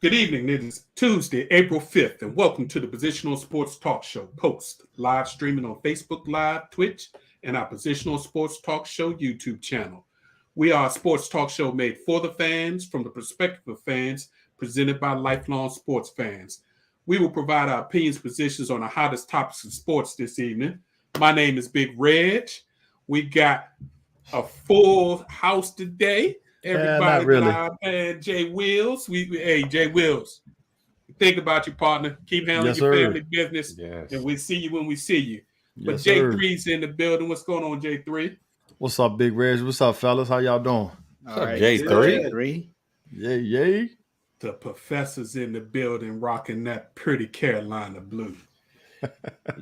Good evening. It is Tuesday, April 5th, and welcome to the Positional Sports Talk Show post, live streaming on Facebook Live, Twitch, and our Positional Sports Talk Show YouTube channel. We are a sports talk show made for the fans, from the perspective of fans, presented by lifelong sports fans. We will provide our opinions, positions on the hottest topics of sports this evening. My name is Big Reg. We got a full house today. Everybody, really. And Jay Wills. Hey, Jay Wills, think about your partner. Keep handling your family business, and we'll see you when we see you. But J3's in the building. What's going on, J3? What's up, Big Reg? What's up, fellas? How y'all doing? What's up, J3? Yay. The professor's in the building, rocking that pretty Carolina blue.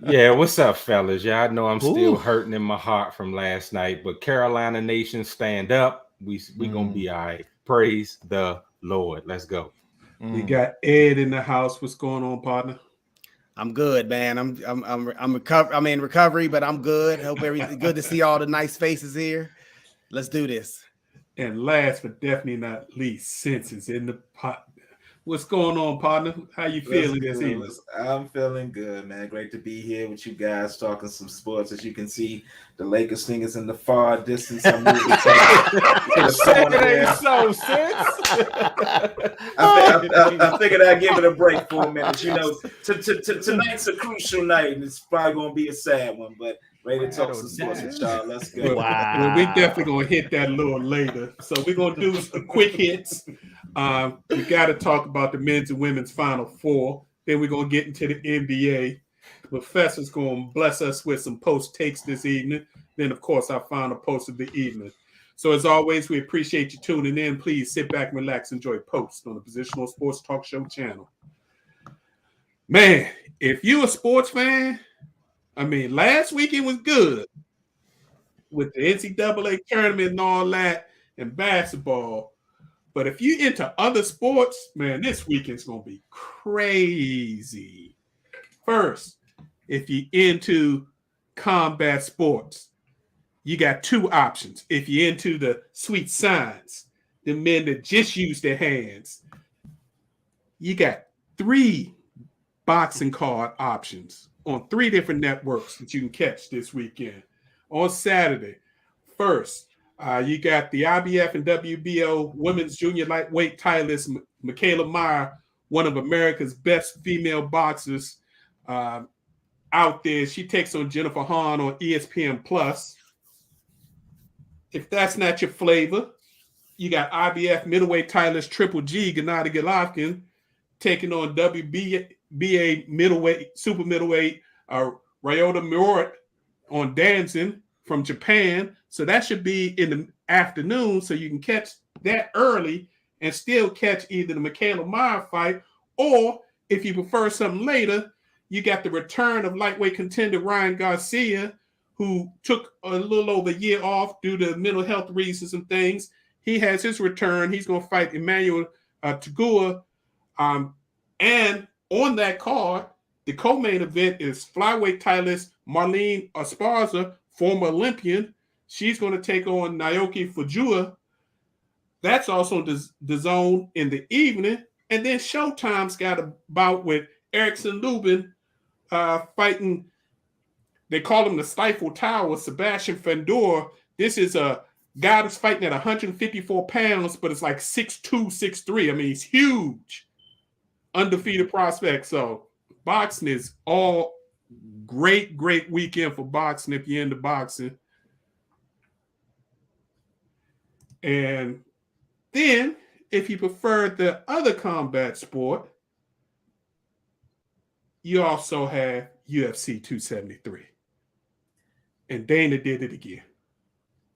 Yeah, what's up, fellas? Y'all know I'm still hurting in my heart from last night, but Carolina Nation, stand up. We gonna be all right. Praise the Lord. Let's go. We got Ed in the house. What's going on, partner? I'm good, man. I'm in recovery, but I'm good. Hope everything good to see all the nice faces here. Let's do this. And last but definitely not least, Sense is in the pot. What's going on, partner? How you feeling this evening? I'm feeling good, man. Great to be here with you guys talking some sports. As you can see, the Lakers thing is in the far distance. I'm moving to I figured I'd give it a break for a minute. You know, tonight's a crucial night, and it's probably going to be a sad one, but ready to talk some sports with y'all. Let's go. Well, we definitely going to hit that a little later. So we're going to do some quick hits. We got to talk about the men's and women's Final Four. Then we're going to get into the NBA. The professor's going to bless us with some post takes this evening. Then, of course, our final post of the evening. So, as always, we appreciate you tuning in. Please sit back and relax. Enjoy post on the Positional Sports Talk Show channel. Man, if you're a sports fan, I mean, last weekend was good with the NCAA tournament and all that and basketball. But if you into other sports, man, this weekend's going to be crazy. First, if you're into combat sports, you got two options. If you're into the sweet science, the men that just use their hands, you got 3 boxing card options on 3 different networks that you can catch this weekend. On Saturday, first, you got the IBF and WBO women's junior lightweight titleist Michaela Meyer, one of America's best female boxers out there. She takes on Jennifer Hahn on ESPN Plus. If that's not your flavor, you got IBF middleweight titleist Triple G Gennady Golovkin taking on WBA middleweight, super middleweight Ryota Murata on Dancing from Japan. So that should be in the afternoon, so you can catch that early and still catch either the Michaela Meyer fight, or if you prefer something later, you got the return of lightweight contender Ryan Garcia, who took a little over a year off due to mental health reasons and things. He has his return. He's going to fight Emmanuel Tagua. And on that card, the co-main event is flyweight titleist Marlene Esparza, former Olympian. She's going to take on Naoki Fujua. That's also the zone in the evening. And then Showtime's got a bout with Erickson Lubin fighting. They call him the Stifle Tower, Sebastian Fendor. This is a guy that's fighting at 154 pounds, but it's like 6'2", 6'3". I mean, he's huge. Undefeated prospect. So boxing is all great weekend for boxing if you're into boxing. And then, if you prefer the other combat sport, you also have UFC 273. And Dana did it again.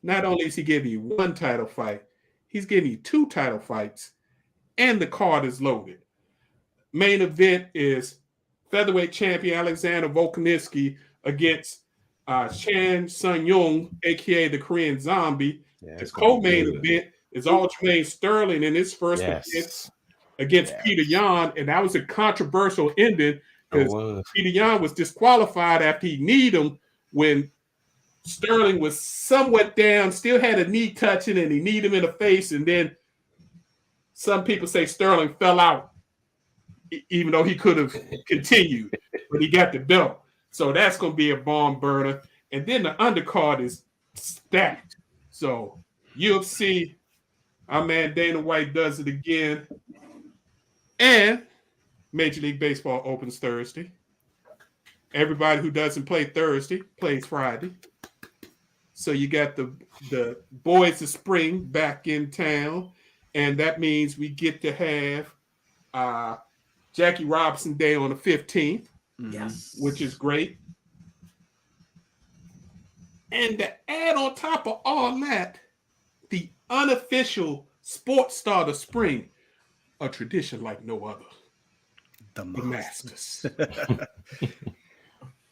Not only is he giving you 1 title fight, he's giving you 2 title fights, and the card is loaded. Main event is featherweight champion Alexander Volkanovski against Chan Sung-Young, a.k.a. the Korean Zombie. Yeah, the co-main event is Aljamain Sterling in his first appearance against Peter Yan, and that was a controversial ending because Peter Yan was disqualified after he kneed him when Sterling was somewhat down, still had a knee touching, and he kneed him in the face, and then some people say Sterling fell out even though he could have continued, but he got the belt. So that's going to be a barn burner. And then the undercard is stacked. So UFC, our man Dana White does it again. And Major League Baseball opens Thursday. Everybody who doesn't play Thursday plays Friday. So you got the boys of spring back in town. And that means we get to have Jackie Robinson Day on the 15th. Yes. Which is great. And to add on top of all that, the unofficial sports start of spring, a tradition like no other. The Masters.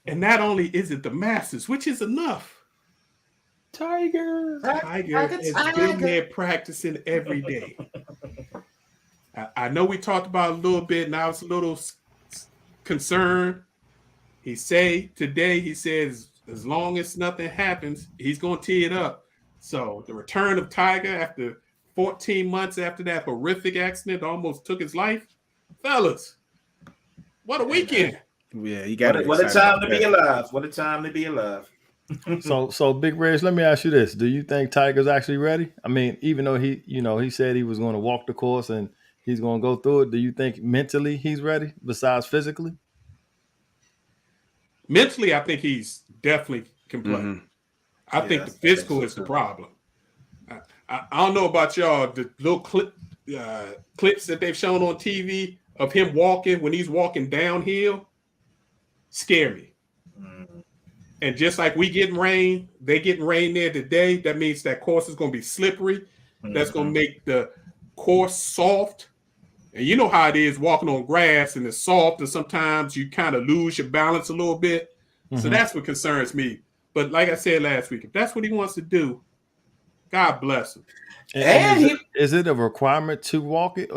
And not only is it the Masters, which is enough. Tiger has been there practicing every day. I know we talked about it a little bit, and I was a little concerned. He says, as long as nothing happens, he's going to tee it up. So the return of Tiger after 14 months after that horrific accident almost took his life. Fellas, what a weekend. Yeah, you got it. What a time to be alive. What a time to be alive. So Big Reg, let me ask you this. Do you think Tiger's actually ready? I mean, even though he said he was going to walk the course and he's going to go through it, do you think mentally he's ready besides physically? Mentally, I think he's definitely can play. Mm-hmm. I think the physical is the problem. I don't know about y'all. The little clips that they've shown on TV of him walking when he's walking downhill scare me. Mm-hmm. And just like we getting rain, they getting rain there today. That means that course is going to be slippery. Mm-hmm. That's going to make the course soft. And you know how it is walking on grass and it's soft, and sometimes you kind of lose your balance a little bit. Mm-hmm. So that's what concerns me. But like I said last week, if that's what he wants to do, God bless him. And is it a requirement to walk it?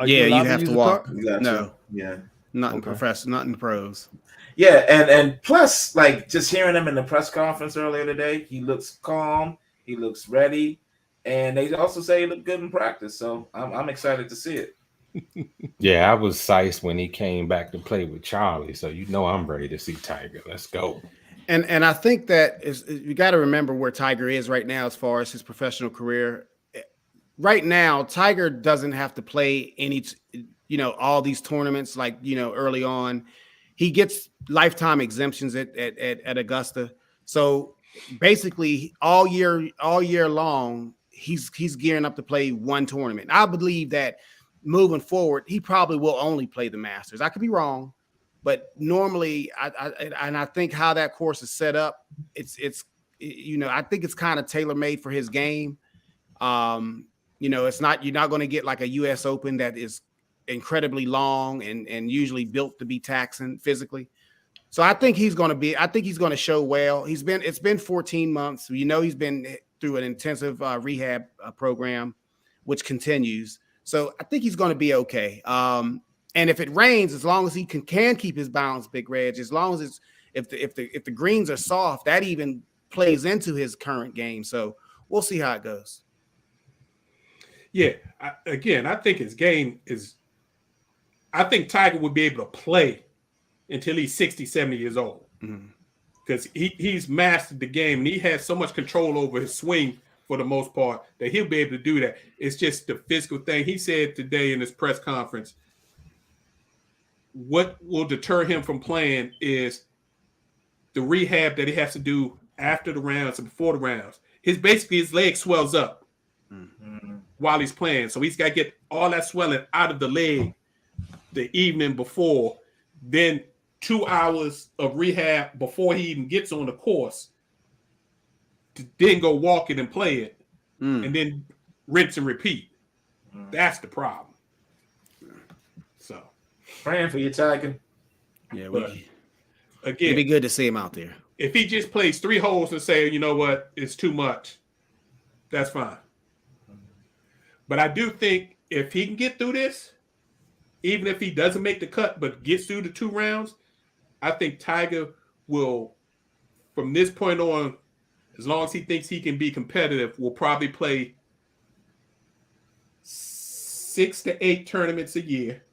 Yeah, you have to walk. No, yeah, not in professional, not in the pros. Yeah, and plus, like just hearing him in the press conference earlier today, he looks calm, he looks ready, and they also say he looked good in practice. So I'm excited to see it. Yeah, I was psyched when he came back to play with Charlie. So I'm ready to see Tiger. Let's go. And I think that you got to remember where Tiger is right now as far as his professional career. Right now, Tiger doesn't have to play any, all these tournaments like, early on. He gets lifetime exemptions at Augusta. So basically all year long, he's gearing up to play one tournament. I believe that moving forward, he probably will only play the Masters. I could be wrong, but normally I think how that course is set up, it's I think it's kind of tailor-made for his game. It's not, you're not going to get like a US Open that is incredibly long and usually built to be taxing physically. So I think he's going to show well. It's been 14 months. He's been through an intensive rehab program, which continues. So I think he's going to be okay. And if it rains, as long as he can keep his balance, Big Reg, as long as if the greens are soft, that even plays into his current game. So we'll see how it goes. Yeah. I think his game is, I think Tiger would be able to play until he's 60, 70 years old. Because he's mastered the game and he has so much control over his swing for the most part that he'll be able to do that. It's just the physical thing. He said today in his press conference, what will deter him from playing is the rehab that he has to do after the rounds and before the rounds. His leg swells up while he's playing. So he's got to get all that swelling out of the leg the evening before, then 2 hours of rehab before he even gets on the course to then go walk it and play it and then rinse and repeat. That's the problem. So praying for you, Tiger. Yeah, again, it'd be good to see him out there. If he just plays 3 holes and say, you know what, it's too much, that's fine. But I do think if he can get through this, even if he doesn't make the cut but gets through the 2 rounds, I think Tiger will, from this point on, as long as he thinks he can be competitive, will probably play 6 to 8 tournaments a year.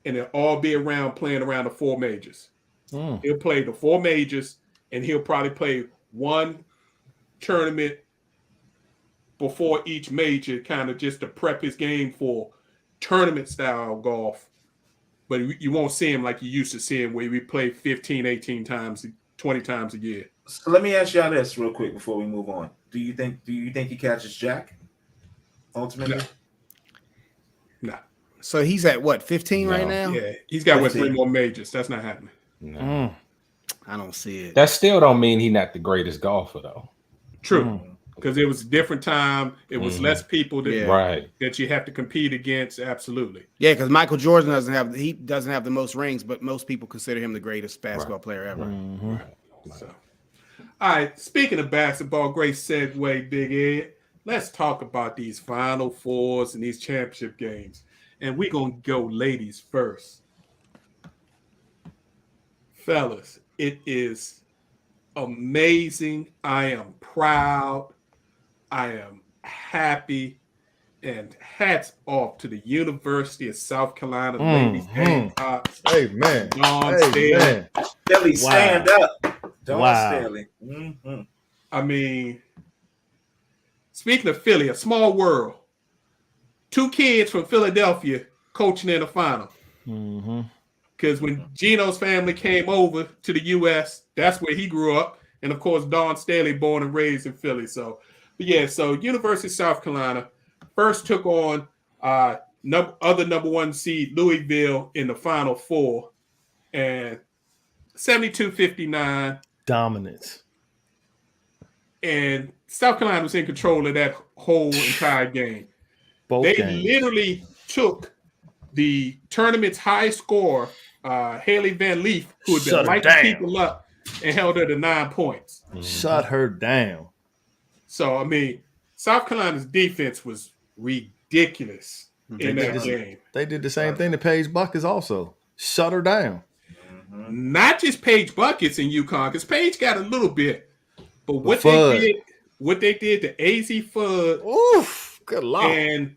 and they'll all be playing around the 4 majors. Mm. He'll play the 4 majors, and he'll probably play one tournament before each major, kind of just to prep his game for tournament style golf. But you won't see him like you used to see him, where we play 15, 18 times, 20 times a year. So let me ask y'all this real quick before we move on. Do you think he catches Jack ultimately? No. So he's at what, 15 right now? Yeah, he's got 15. 3 more majors. That's not happening. No. I don't see it. That still don't mean he's not the greatest golfer though. True. Because it was a different time. It was less people Right. that you have to compete against. Absolutely. Yeah, because Michael Jordan doesn't have the most rings, but most people consider him the greatest basketball player ever. So, all right. Speaking of basketball, great segue, Big Ed. Let's talk about these Final Fours and these championship games. And we're going to go ladies first. Fellas, it is amazing. I am proud. I am happy. And hats off to the University of South Carolina ladies Gamecocks. Amen. Dawn Staley. Amen. Staley, stand up. Dawn Staley. I mean, speaking of Philly, a small world. 2 kids from Philadelphia coaching in the final. Because when Gino's family came over to the U.S., that's where he grew up. And, of course, Dawn Staley, born and raised in Philly. So, but yeah, so University of South Carolina first took on other number 1 seed Louisville in the Final Four. And 72-59. Dominance. And South Carolina was in control of that whole entire game. They literally took the tournament's high scorer, Haley Van Leef, who had been lighting people up, and held her to 9 points. Shut her down. So, I mean, South Carolina's defense was ridiculous in that game. They did the same thing to Paige Buckets also. Shut her down. Not just Paige Buckets in UConn, because Paige got a little bit. But what they did to AZ Fudd, oof, good luck. And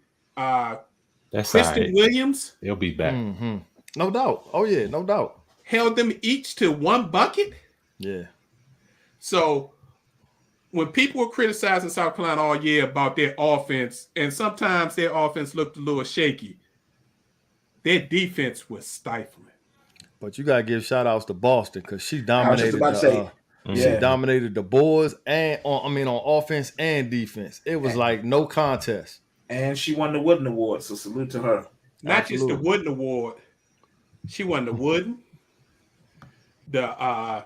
that's Kristen Williams, they'll be back. No doubt. Oh yeah, no doubt. Held them each to 1 bucket. Yeah. So when people were criticizing South Carolina all year about their offense, and sometimes their offense looked a little shaky, their defense was stifling. But you gotta give shout outs to Boston because she dominated. She dominated the boards and on offense and defense. It was like no contest. And she won the Wooden Award, so salute to her. Not just the Wooden Award. She won the Wooden, the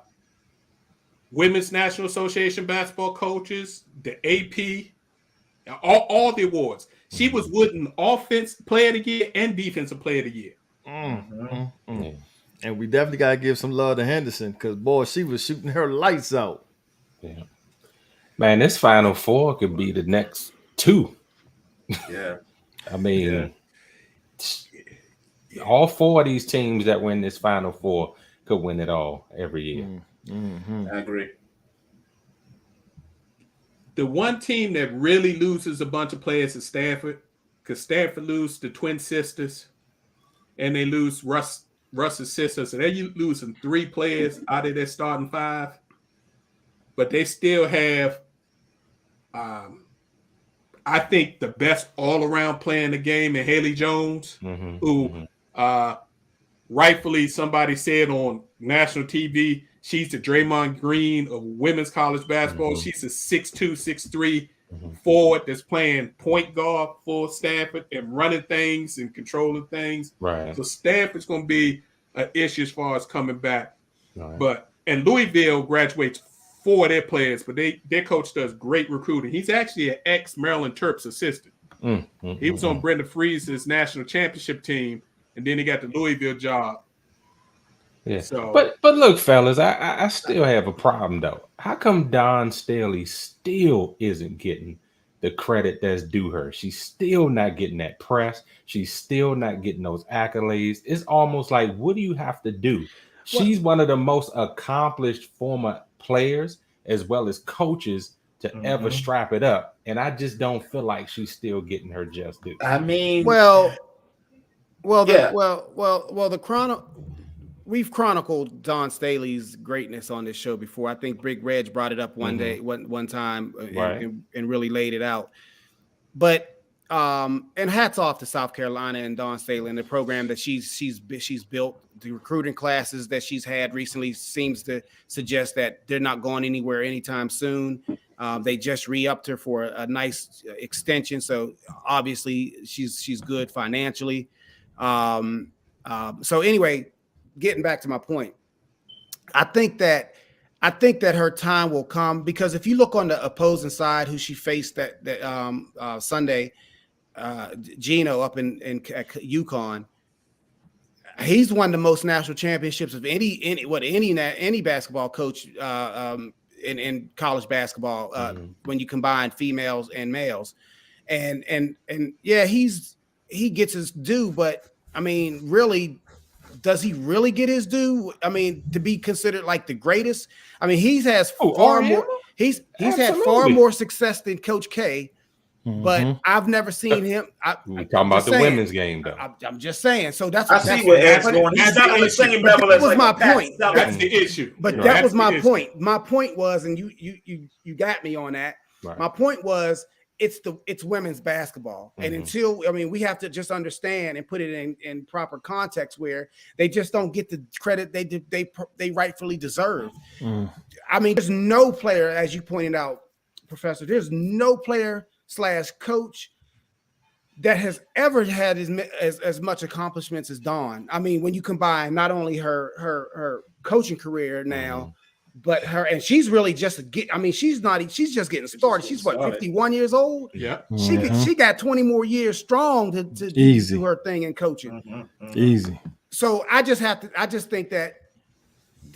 Women's National Association basketball coaches, the AP, all the awards. She was Wooden Offense Player of the Year and Defensive Player of the Year. And we definitely gotta give some love to Henderson because boy, she was shooting her lights out. Yeah, man, this Final Four could be the next 2. Yeah, I mean, all 4 of these teams that win this Final Four could win it all every year. I agree. The one team that really loses a bunch of players is Stanford, because Stanford lose the twin sisters, and they lose Russ's sister, so they're losing 3 players out of their starting 5. But they still have, I think, the best all-around player in the game in Haley Jones, who rightfully somebody said on national TV, she's the Draymond Green of women's college basketball. She's a 6'2", 6'3" forward that's playing point guard for Stanford and running things and controlling things. Right. So Stanford's going to be an issue as far as coming back. Right. And Louisville graduates 4 of their players, but their coach does great recruiting. He's actually an ex-Maryland Terps assistant. He was on Brenda Friese's national championship team, and then he got the Louisville job. Yeah. So, but look, fellas, I still have a problem though. How come Dawn Staley still isn't getting the credit that's due her? She's still not getting that press. She's still not getting those accolades. It's almost like, what do you have to do? She's one of the most accomplished former players as well as coaches to ever strap it up. And I just don't feel like she's still getting her just due. I mean, well, Well, Yeah. We've chronicled Don Staley's greatness on this show before. I think Big Reg brought it up one time, Right. and really laid it out. But and hats off to South Carolina and Dawn Staley and the program that she's built. The recruiting classes that she's had recently seems to suggest that they're not going anywhere anytime soon. They just re-upped her for a nice extension, so obviously she's good financially. So anyway, getting back to my point, I think that her time will come, because if you look on the opposing side, who she faced that Sunday, Gino up in UConn, he's won the most national championships of any basketball coach in college basketball when you combine females and males, and yeah, he gets his due, but I mean, really, does he really get his due? I mean, to be considered like the greatest? I mean, he's had far more success than Coach K, but I've never seen him. We're talking about the women's game, though. I'm just saying. So that's where Ed's going. He's not on the same level as that was my point. That's the issue. But that was my point. My point was, and you got me on that. Right. My point was, it's women's basketball, and until, I mean, we have to just understand and put it in proper context where they just don't get the credit they rightfully deserve. I mean, there's no player, as you pointed out, Professor, there's no player / coach that has ever had as much accomplishments as Dawn. I mean, when you combine not only her coaching career now, but she's really just she's just getting started. She's 51 years old. Yeah. She got 20 more years strong to do her thing in coaching. Easy. So I think that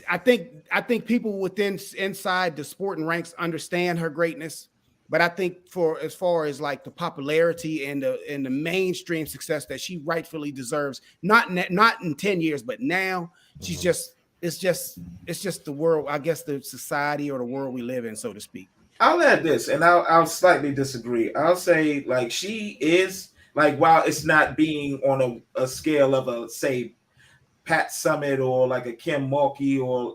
I think people inside the sporting ranks understand her greatness. But I think for as far as like the popularity and the mainstream success that she rightfully deserves, not in 10 years, but now, she's just, it's just the world, I guess, the society or the world we live in, so to speak. I'll add this, and I'll slightly disagree. I'll say, like, she is, like, while it's not being on a scale of a, say, Pat Summitt or like a Kim Mulkey or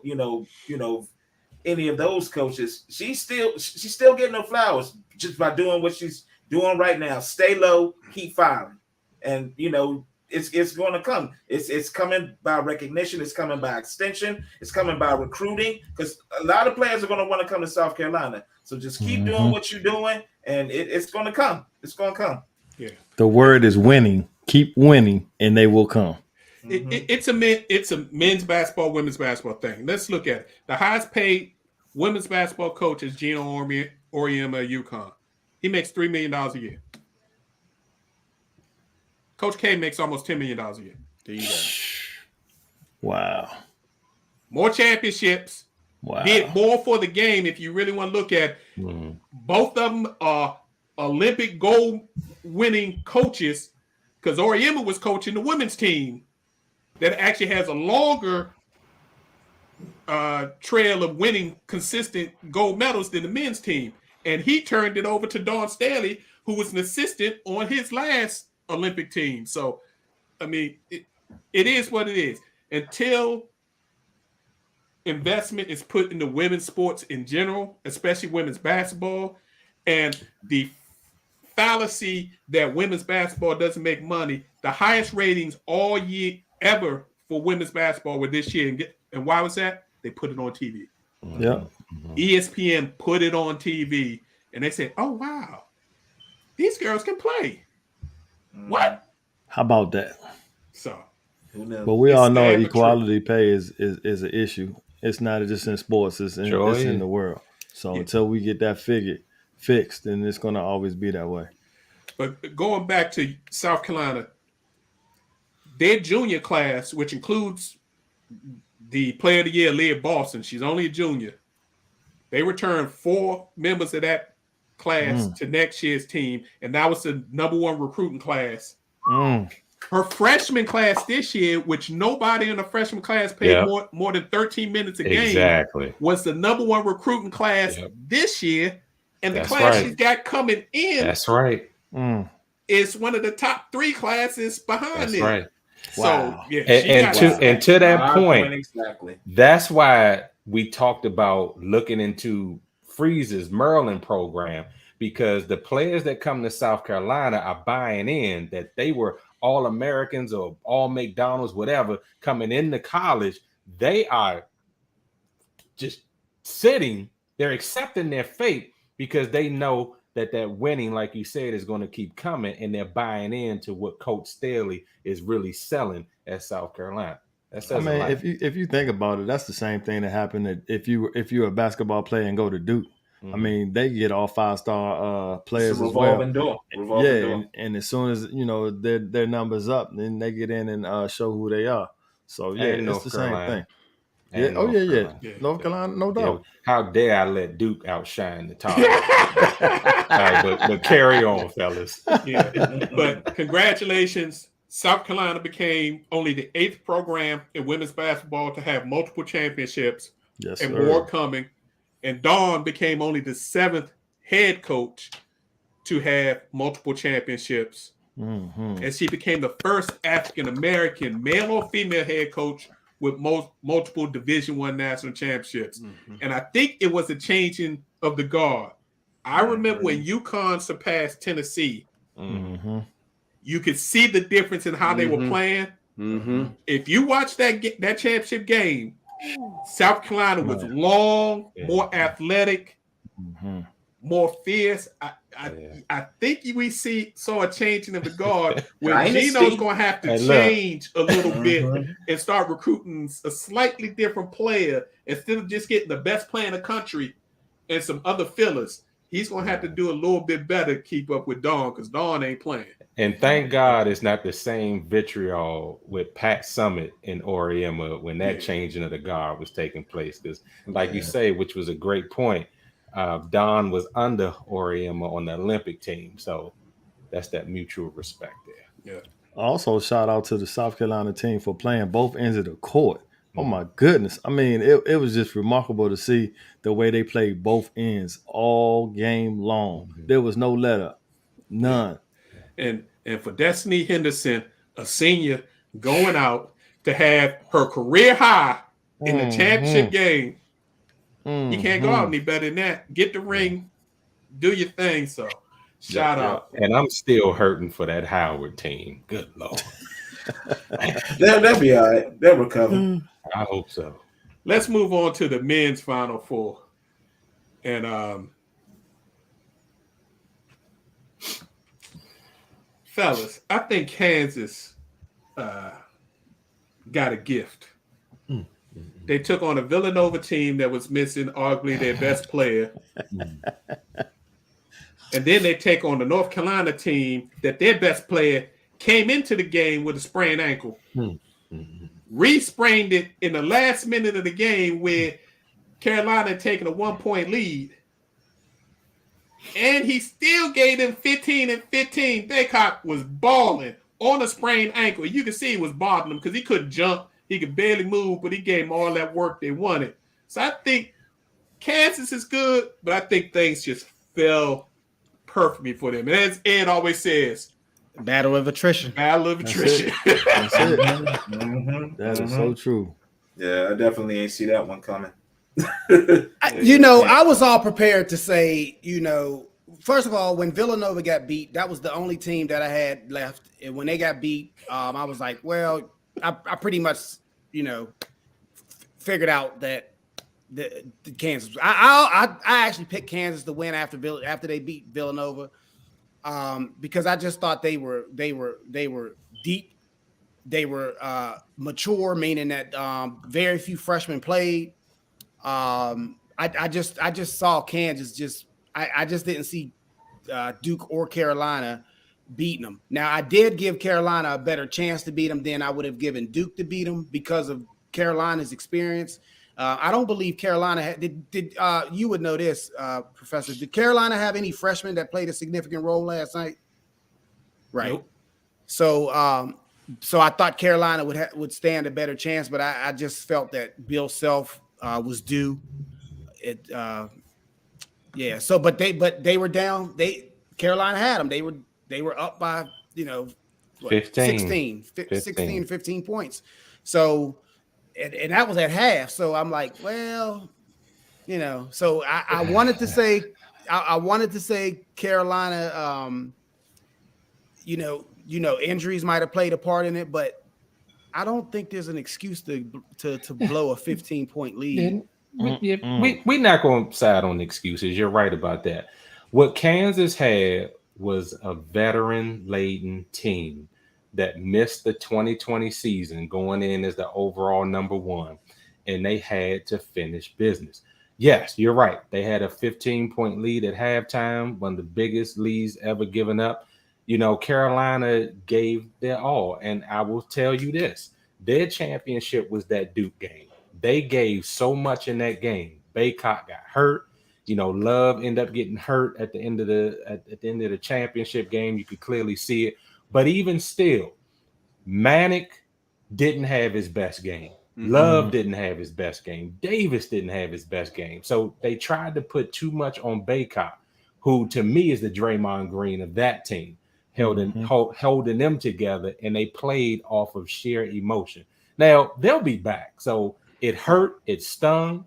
any of those coaches, she's still getting her flowers just by doing what she's doing right now. Stay low, keep firing, and it's going to come. It's coming by recognition. It's coming by extension. It's coming by recruiting, because a lot of players are going to want to come to South Carolina. So just keep doing what you're doing, and it's going to come. It's going to come. Yeah. The word is winning. Keep winning, and they will come. It's a men's basketball, women's basketball thing. Let's look at it. The highest paid women's basketball coach is Gino Auriemma at UConn. He makes $3 million a year. Coach K makes almost $10 million a year. There you go. Wow. More championships. Wow. Did more for the game. If you really want to look at both of them are Olympic gold winning coaches, because Auriemma was coaching the women's team that actually has a longer trail of winning consistent gold medals than the men's team. And he turned it over to Dawn Staley, who was an assistant on his last Olympic team. So, I mean, it is what it is. Until investment is put into women's sports in general, especially women's basketball, and the fallacy that women's basketball doesn't make money, the highest ratings all year ever for women's basketball were this year. And why was that? They put it on TV. Yeah. ESPN put it on TV, and they said, "Oh wow, these girls can play." What? How about that? So, but we all know equality pay is an issue. It's not just in sports; it's in the world. So until we get that fixed, then it's going to always be that way. But going back to South Carolina, their junior class, which includes the Player of the Year, Leah Boston, she's only a junior. They returned 4 members of that class to next year's team, and that was the #1 recruiting class. Her freshman class this year, which nobody in the freshman class paid more than 13 minutes a game, was the #1 recruiting class this year, and the class she's got coming in. That's right. Is one of the top 3 classes behind it. Right. So yeah, and to that point, exactly. that's why we talked about looking into Freeze's Maryland program, because the players that come to South Carolina are buying in that they were all Americans or all McDonald's, whatever, coming into college. They are just sitting, they're accepting their fate because they know that winning, like you said, is going to keep coming, and they're buying into what Coach Staley is really selling at South Carolina. That says a lot. if you think about it, that's the same thing that happened if you're a basketball player and go to Duke. I mean, they get all 5-star players as well. Revolving door. And as soon as their numbers up, then they get in and show who they are. So yeah, it's the same thing. Yeah. North Carolina, no doubt. How dare I let Duke outshine the Tar Heels? All right, but carry on, fellas. Yeah, but congratulations. South Carolina became only the 8th program in women's basketball to have multiple championships, and more coming. And Dawn became only the 7th head coach to have multiple championships. Mm-hmm. And she became the first African-American male or female head coach with multiple Division I national championships. Mm-hmm. And I think it was a changing of the guard. I remember when UConn surpassed Tennessee, you could see the difference in how they were playing. Mm-hmm. If you watch that championship game, South Carolina was long, more athletic, more fierce. I think we saw a changing of the guard where Gino's going to have to change a little bit and start recruiting a slightly different player instead of just getting the best player in the country and some other fillers. He's going to have to do a little bit better to keep up with Dawn, because Dawn ain't playing. And thank God it's not the same vitriol with Pat Summitt in Oriema when that changing of the guard was taking place. Because, like you say, which was a great point, Don was under Oriema on the Olympic team. So that's that mutual respect there. Yeah. Also, shout out to the South Carolina team for playing both ends of the court. Oh my goodness. I mean, it was just remarkable to see the way they played both ends all game long. There was no let up. None. And for Destiny Henderson, a senior, going out to have her career high in the championship game, you can't go out any better than that. Get the ring, do your thing. So shout out. And I'm still hurting for that Howard team. Good Lord. They'll be all right. They'll recover. I hope so. Let's move on to the men's Final Four. And fellas, I think Kansas got a gift. They took on a Villanova team that was missing arguably their best player. And then they take on the North Carolina team that their best player came into the game with a sprained ankle. Re-sprained it in the last minute of the game where Carolina had taken a 1-point lead. And he still gave them 15 and 15. Baycott was balling on a sprained ankle. You can see he was bothering him because he couldn't jump. He could barely move, but he gave them all that work they wanted. So I think Kansas is good, but I think things just fell perfectly for them. And as Ed always says, battle of attrition. Battle of attrition. That's it. That is so true. Yeah, I definitely ain't see that one coming. I was all prepared to say, first of all, when Villanova got beat, that was the only team that I had left. And when they got beat, I was like, well, I pretty much, figured out that the Kansas. I actually picked Kansas to win after they beat Villanova, because I just thought they were deep, they were mature, meaning that very few freshmen played. I just saw Kansas I just didn't see Duke or Carolina beating them. Now I did give Carolina a better chance to beat them than I would have given Duke to beat them because of Carolina's experience. I don't believe Carolina did you would know this, Professor. Did Carolina have any freshmen that played a significant role last night? Right. Nope. So I thought Carolina would stand a better chance, but I just felt that Bill Self was due. So but they were down. Carolina had them. They were up by 15. 15 points. So, and that was at half. So I'm like, well, so I wanted to say, I wanted to say Carolina, injuries might have played a part in it, but I don't think there's an excuse to blow a 15-point lead. We're not going to side on excuses. You're right about that. What Kansas had was a veteran-laden team that missed the 2020 season going in as the overall number one, and they had to finish business. Yes, you're right. They had a 15-point lead at halftime, one of the biggest leads ever given up. Carolina gave their all. And I will tell you this, their championship was that Duke game. They gave so much in that game. Baycott got hurt. Love ended up getting hurt at the end of the championship game. You could clearly see it. But even still, Manick didn't have his best game. Love didn't have his best game. Davis didn't have his best game. So they tried to put too much on Baycott, who to me is the Draymond Green of that team, holding them together, and they played off of sheer emotion. Now, they'll be back. So it hurt. It stung.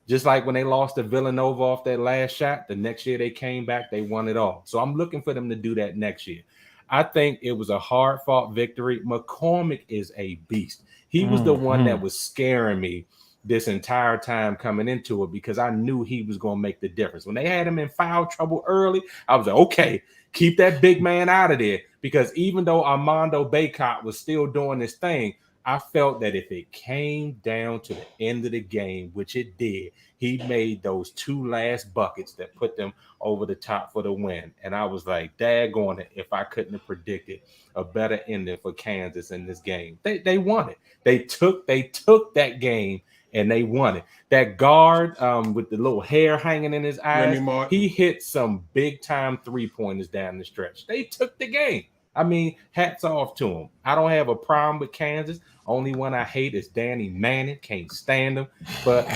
Just like when they lost to Villanova off that last shot, the next year they came back, they won it all. So I'm looking for them to do that next year. I think it was a hard-fought victory. McCormick is a beast. He was the one that was scaring me this entire time coming into it because I knew he was going to make the difference. When they had him in foul trouble early, I was like, okay, keep that big man out of there. Because even though Armando Baycott was still doing his thing, I felt that if it came down to the end of the game, which it did, he made those two last buckets that put them over the top for the win. And I was like, daggone it, if I couldn't have predicted a better ending for Kansas in this game. They won it. They took that game and they won it. That guard with the little hair hanging in his eyes, he hit some big-time three-pointers down the stretch. They took the game. I mean, hats off to him. I don't have a problem with Kansas. Only one I hate is Danny Manning. Can't stand him. But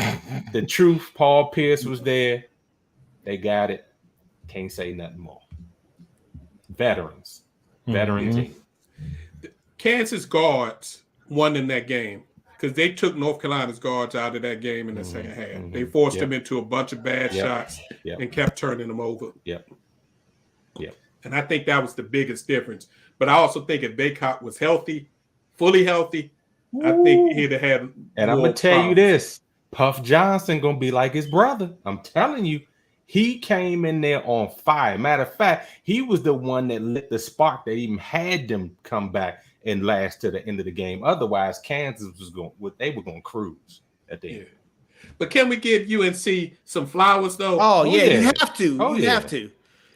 the truth, Paul Pierce was there. They got it. Can't say nothing more. Veteran team. Kansas guards won in that game because they took North Carolina's guards out of that game in the second half. They forced them into a bunch of bad shots and kept turning them over. Yep. And I think that was the biggest difference. But I also think if Baycott was healthy, fully healthy, I think he'd have had. And I'm gonna tell you this: Puff Johnson gonna be like his brother. I'm telling you, he came in there on fire. Matter of fact, he was the one that lit the spark that even had them come back and last to the end of the game. Otherwise, Kansas was going to cruise at the end. But can we give UNC some flowers though? Oh yeah, you have to. You have to.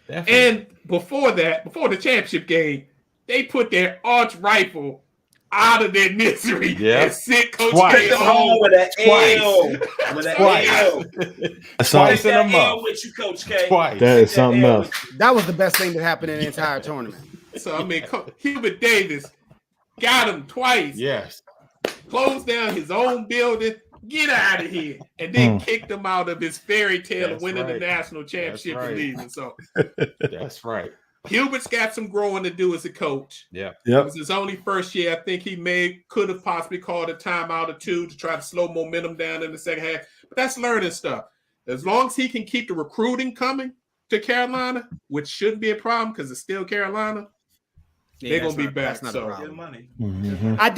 Definitely. And before the championship game, they put their arch rifle out of their misery and sent Coach K home with an L. With an L. Twice in a month. With you, Coach K. That is something else. That was the best thing that happened in the entire tournament. So, I mean, Hubert Davis got him twice. Yes. Closed down his own building. Get out of here. And then kicked him out of his fairy tale of winning the national championship and leaving. So that's right. Hubert's got some growing to do as a coach. Yeah. It was his only first year. I think he could have possibly called a timeout or two to try to slow momentum down in the second half. But that's learning stuff. As long as he can keep the recruiting coming to Carolina, which shouldn't be a problem because it's still Carolina, they're gonna be back. That's not a problem. Money. I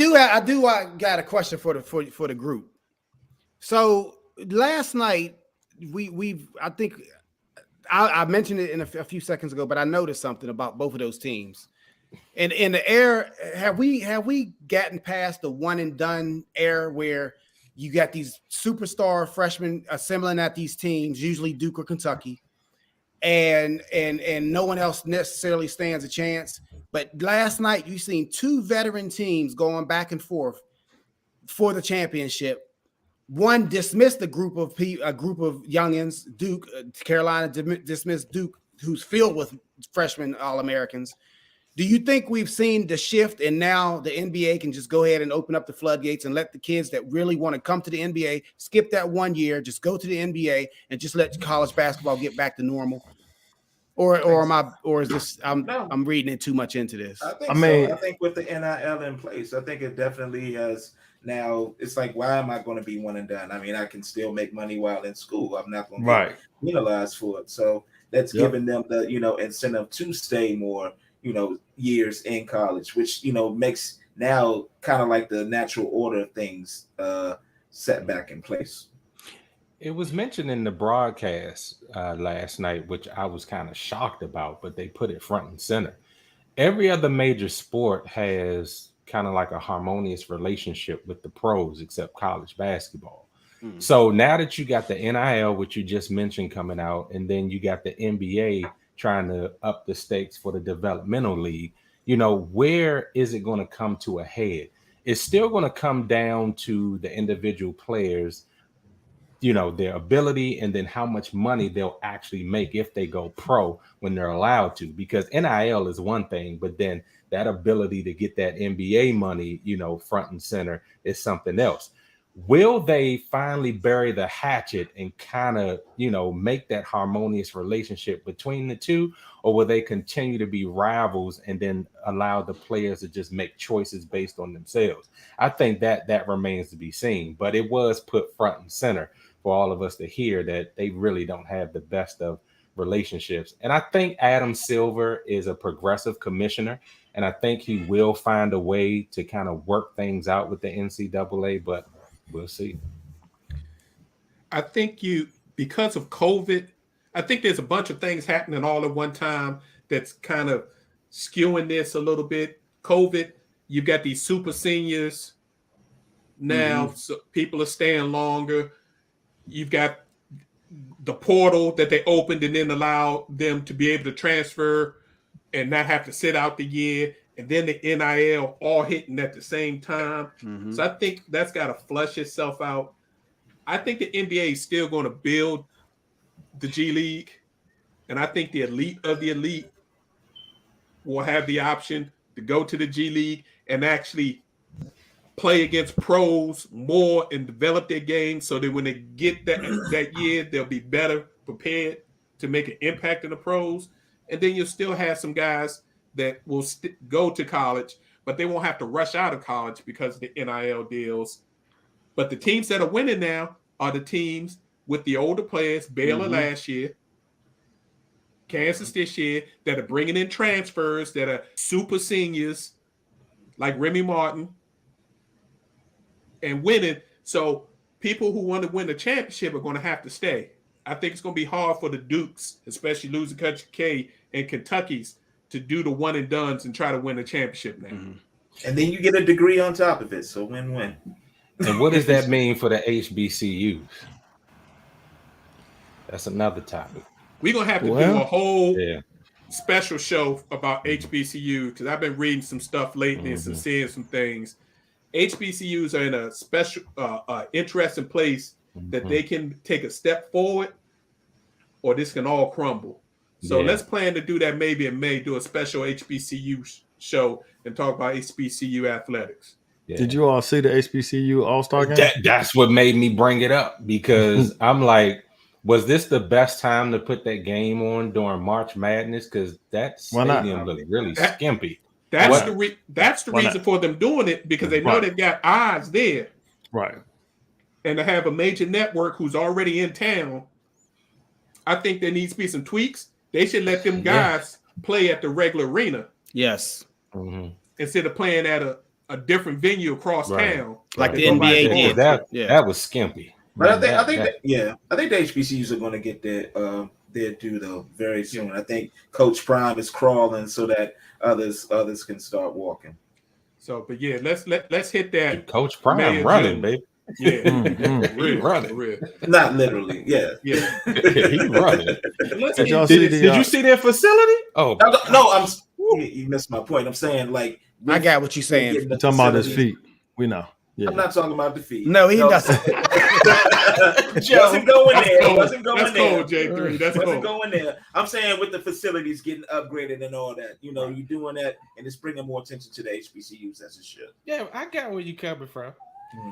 got a question for the group. So last night I mentioned it in a few seconds ago, but I noticed something about both of those teams. And in the air, have we gotten past the one and done era where you got these superstar freshmen assembling at these teams, usually Duke or Kentucky, and no one else necessarily stands a chance? But last night you seen two veteran teams going back and forth for the championship. One dismissed a group of youngins. Duke, Carolina dismissed Duke, who's filled with freshman All-Americans. Do you think we've seen the shift and now the NBA can just go ahead and open up the floodgates and let the kids that really want to come to the NBA skip that 1 year, just go to the NBA and just let college basketball get back to normal? Or is this No. I'm reading it too much into this? I think I mean- so. I think with the NIL in place, I think it definitely has. Now it's like, why am I going to be one and done? I mean, I can still make money while in school. I'm not going to Right. get penalized for it. So that's Yep. giving them the incentive to stay more years in college, which makes now kind of like the natural order of things set back in place. It was mentioned in the broadcast last night, which I was kind of shocked about, but they put it front and center. Every other major sport has kind of like a harmonious relationship with the pros, except college basketball. So now that you got the NIL, which you just mentioned, coming out, and then you got the NBA trying to up the stakes for the developmental league, where is it going to come to a head? It's still going to come down to the individual players, their ability, and then how much money they'll actually make if they go pro when they're allowed to, because NIL is one thing, but then that ability to get that NBA money, front and center is something else. Will they finally bury the hatchet and kind of, make that harmonious relationship between the two, or will they continue to be rivals and then allow the players to just make choices based on themselves? I think that remains to be seen, but it was put front and center for all of us to hear that they really don't have the best of relationships. And I think Adam Silver is a progressive commissioner, and I think he will find a way to kind of work things out with the NCAA, but we'll see. I think because of COVID, I think there's a bunch of things happening all at one time that's kind of skewing this a little bit. COVID, you've got these super seniors now, so people are staying longer. You've got the portal that they opened and then allow them to be able to transfer and not have to sit out the year. And then the NIL all hitting at the same time. So I think that's got to flush itself out. I think the NBA is still going to build the G League. And I think the elite of the elite will have the option to go to the G League and actually play against pros more and develop their game so that when they get that year, they'll be better prepared to make an impact in the pros. And then you'll still have some guys that will go to college, but they won't have to rush out of college because of the NIL deals. But the teams that are winning now are the teams with the older players, Baylor last year, Kansas this year, that are bringing in transfers that are super seniors like Remy Martin, and winning. So people who want to win the championship are going to have to stay. I think it's going to be hard for the Dukes, especially losing Country K and Kentucky's, to do the one and dones and try to win the championship now. And then you get a degree on top of it. So win-win. And what does that mean for the HBCUs? That's another topic. We're going to have to do a whole special show about HBCU because I've been reading some stuff lately and seeing some things. HBCUs are in a special, interesting place that they can take a step forward or this can all crumble. So let's plan to do that maybe in May, do a special HBCU show and talk about HBCU athletics. Yeah. Did you all see the HBCU All-Star game? That's what made me bring it up because I'm like, was this the best time to put that game on during March Madness? Because that stadium looked really skimpy. That's the reason for them doing it because they know they've got odds there. Right. And to have a major network who's already in town, I think there needs to be some tweaks. They should let them guys play at the regular arena. Yes. Instead of playing at a different venue across town. Like the NBA did. That was skimpy. But I think the HBCUs are going to get their due though very soon. I think Coach Prime is crawling so that others can start walking. So, but yeah, let's hit that. Coach Prime running, baby. Yeah, he running. Real. Not literally, yeah. He running. Did you see their facility? Oh no, you missed my point. I'm saying like I got what you're saying. You're talking about his feet. We know. Yeah. I'm not talking about the feet. No, he doesn't. Wasn't going there. Wasn't going there. Cold, J3. That's wasn't going there. I'm saying with the facilities getting upgraded and all that, you're doing that, and it's bringing more attention to the HBCUs as it should. Yeah, I got where you coming from.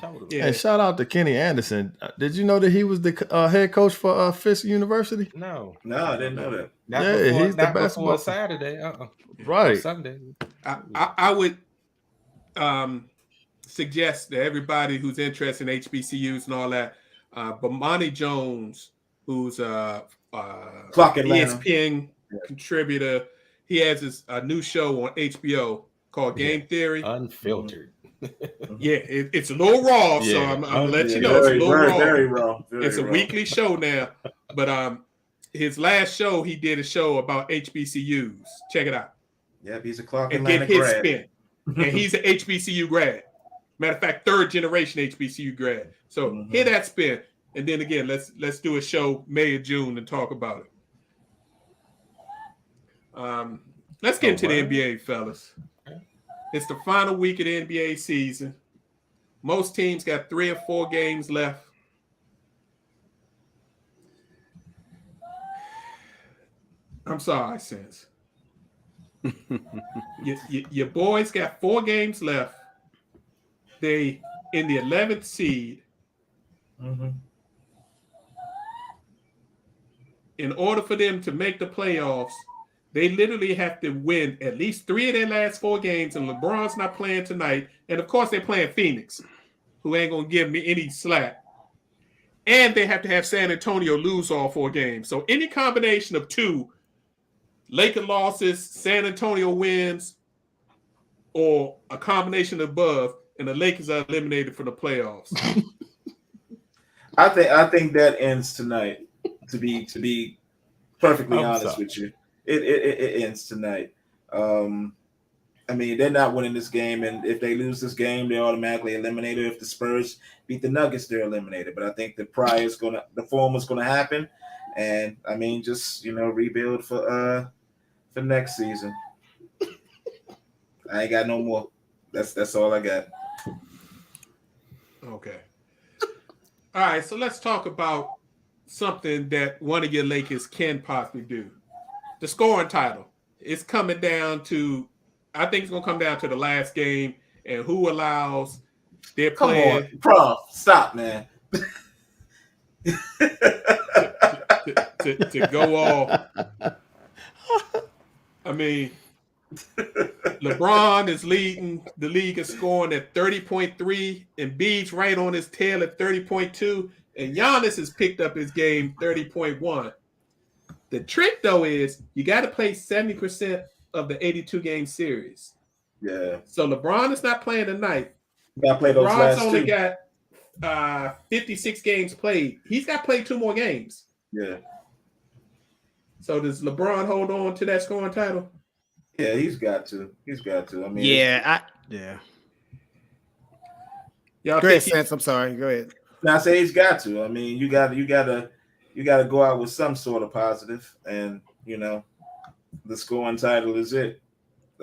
Totally. Yeah. And shout out to Kenny Anderson. Did you know that he was the head coach for Fisk University? No, I didn't know that. Not Yeah, before, he's the not basketball- before Saturday. Or Right. Sunday. I would suggest that everybody who's interested in HBCUs and all that, Bomani Jones, who's Clock Atlanta. ESPN contributor, he has a new show on HBO called Game Theory. Unfiltered. Yeah, it's a little raw, so Yeah. I'm gonna let you know Very, it's a little raw. very raw. Very It's a raw. weekly show now, but his last show he did a show about HBCUs. Check it out Yep, he's a Clark and Atlanta get his grad. spin. And he's an HBCU grad. Matter of fact, 3rd generation HBCU grad. So hear that spin, and then again, let's do a show May or June and talk about it. Let's get into the NBA, fellas. It's the final week of the NBA season. Most teams got 3 or 4 games left. I'm sorry, Sense. Your boys got 4 games left. They in the 11th seed. In order for them to make the playoffs, they literally have to win at least 3 of their last 4 games, and LeBron's not playing tonight. And of course, they're playing Phoenix, who ain't gonna give me any slack. And they have to have San Antonio lose all 4 games. So any combination of 2 Laker losses, San Antonio wins, or a combination above, and the Lakers are eliminated from the playoffs. I think that ends tonight. To be perfectly I'm honest sorry. with you, it ends tonight. I mean, they're not winning this game, and if they lose this game, they're automatically eliminated. If the Spurs beat the Nuggets, they're eliminated. But I think the form is gonna happen, and I mean, just rebuild for next season. I ain't got no more. That's all I got. Okay. All right, so let's talk about something that one of your Lakers can possibly do. The scoring title. It's coming down to, I think it's going to come down to the last game and who allows their Come player on, Prof. Stop, man. to go off. I mean, LeBron is leading the league in scoring at 30.3, and Embiid's right on his tail at 30.2, and Giannis has picked up his game 30.1. The trick, though, is you got to play 70% of the 82-game series. Yeah. So LeBron is not playing tonight. Got to play those LeBron's last only 2. got 56 games played. He's got to play 2 more games. Yeah. So does LeBron hold on to that scoring title? Yeah, he's got to. I mean, Yeah. Y'all Go ahead, think Sense. I'm sorry. Go ahead. I say he's got to. I mean, you got to go out with some sort of positive, and the scoring title is it.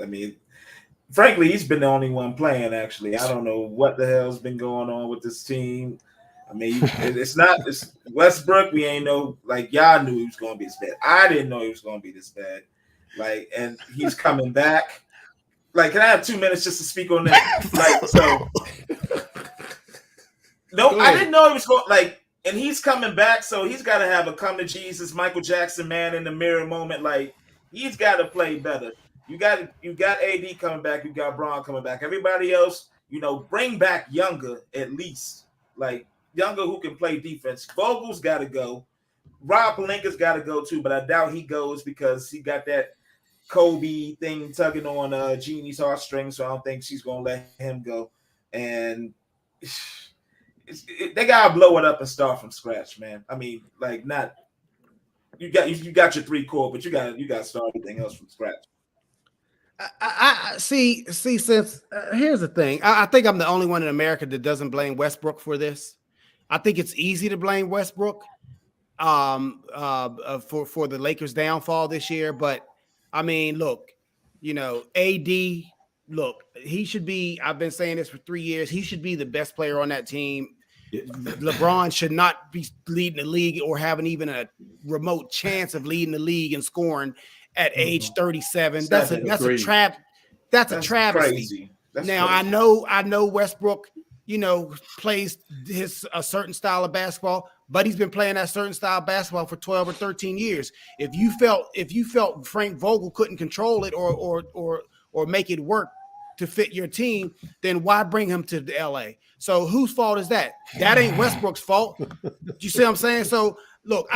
I mean, frankly, he's been the only one playing. Actually, I don't know what the hell's been going on with this team. I mean, it's Westbrook. We ain't know. Like, y'all knew he was going to be this bad. I didn't know he was going to be this bad. Like, and he's coming back. Like, can I have 2 minutes just to speak on that? Like, so. No, I didn't know he was going and he's coming back, so he's got to have a come to Jesus, Michael Jackson man in the mirror moment. Like, he's got to play better. You got AD coming back, you got Braun coming back. Everybody else, bring back Younger at least. Like, Younger who can play defense. Vogel's got to go. Rob Pelinka's got to go too, but I doubt he goes because he got that Kobe thing tugging on Jeannie's heartstrings, so I don't think she's gonna let him go. And they gotta blow it up and start from scratch, man. I mean, like, not you got your 3 core, but you got to start everything else from scratch. I see. Since here's the thing, I think I'm the only one in America that doesn't blame Westbrook for this. I think it's easy to blame Westbrook for the Lakers' downfall this year, but I mean, look, AD, look, he should be. I've been saying this for 3 years. He should be the best player on that team. LeBron should not be leading the league or having even a remote chance of leading the league and scoring at age 37. That's a trap. That's a travesty. Crazy. Now, crazy. I know Westbrook plays a certain style of basketball, but he's been playing that certain style of basketball for 12 or 13 years. If you felt Frank Vogel couldn't control it or make it work to fit your team, then why bring him to LA? So whose fault is that? That ain't Westbrook's fault. You see what I'm saying? So look,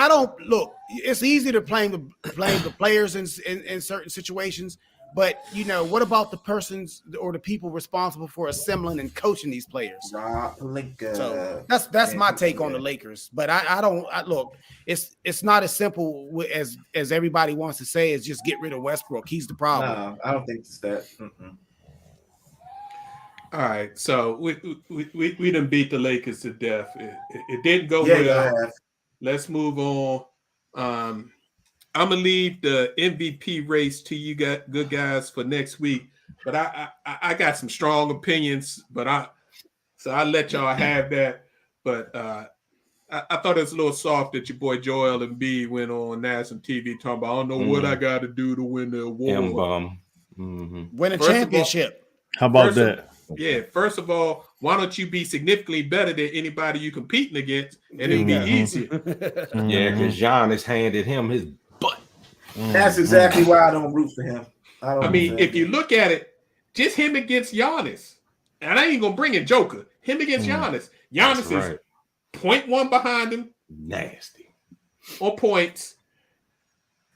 it's easy to blame the players in certain situations, but what about the persons or the people responsible for assembling and coaching these players? Rob Pelinka. So that's my take on the Lakers. But I look, it's not as simple as everybody wants to say. Is just get rid of Westbrook. He's the problem. No, I don't think it's that. All right, so we done beat the Lakers to death. It didn't go well. Let's move on. I'm gonna leave the MVP race to you good guys for next week. But I got some strong opinions. But I'll let y'all have that. But I thought it was a little soft that your boy Joel Embiid went on national TV talking about I don't know what I got to do to win the award. Win a championship. How about that? First of all, why don't you be significantly better than anybody you competing against, and it'll be easier. Yeah, because Giannis handed him his butt. That's exactly why I don't root for him. I mean, if you look at it, just him against Giannis, and I ain't gonna bring in Joker. Him against Giannis. Giannis is 0.1 behind him. Nasty. On points,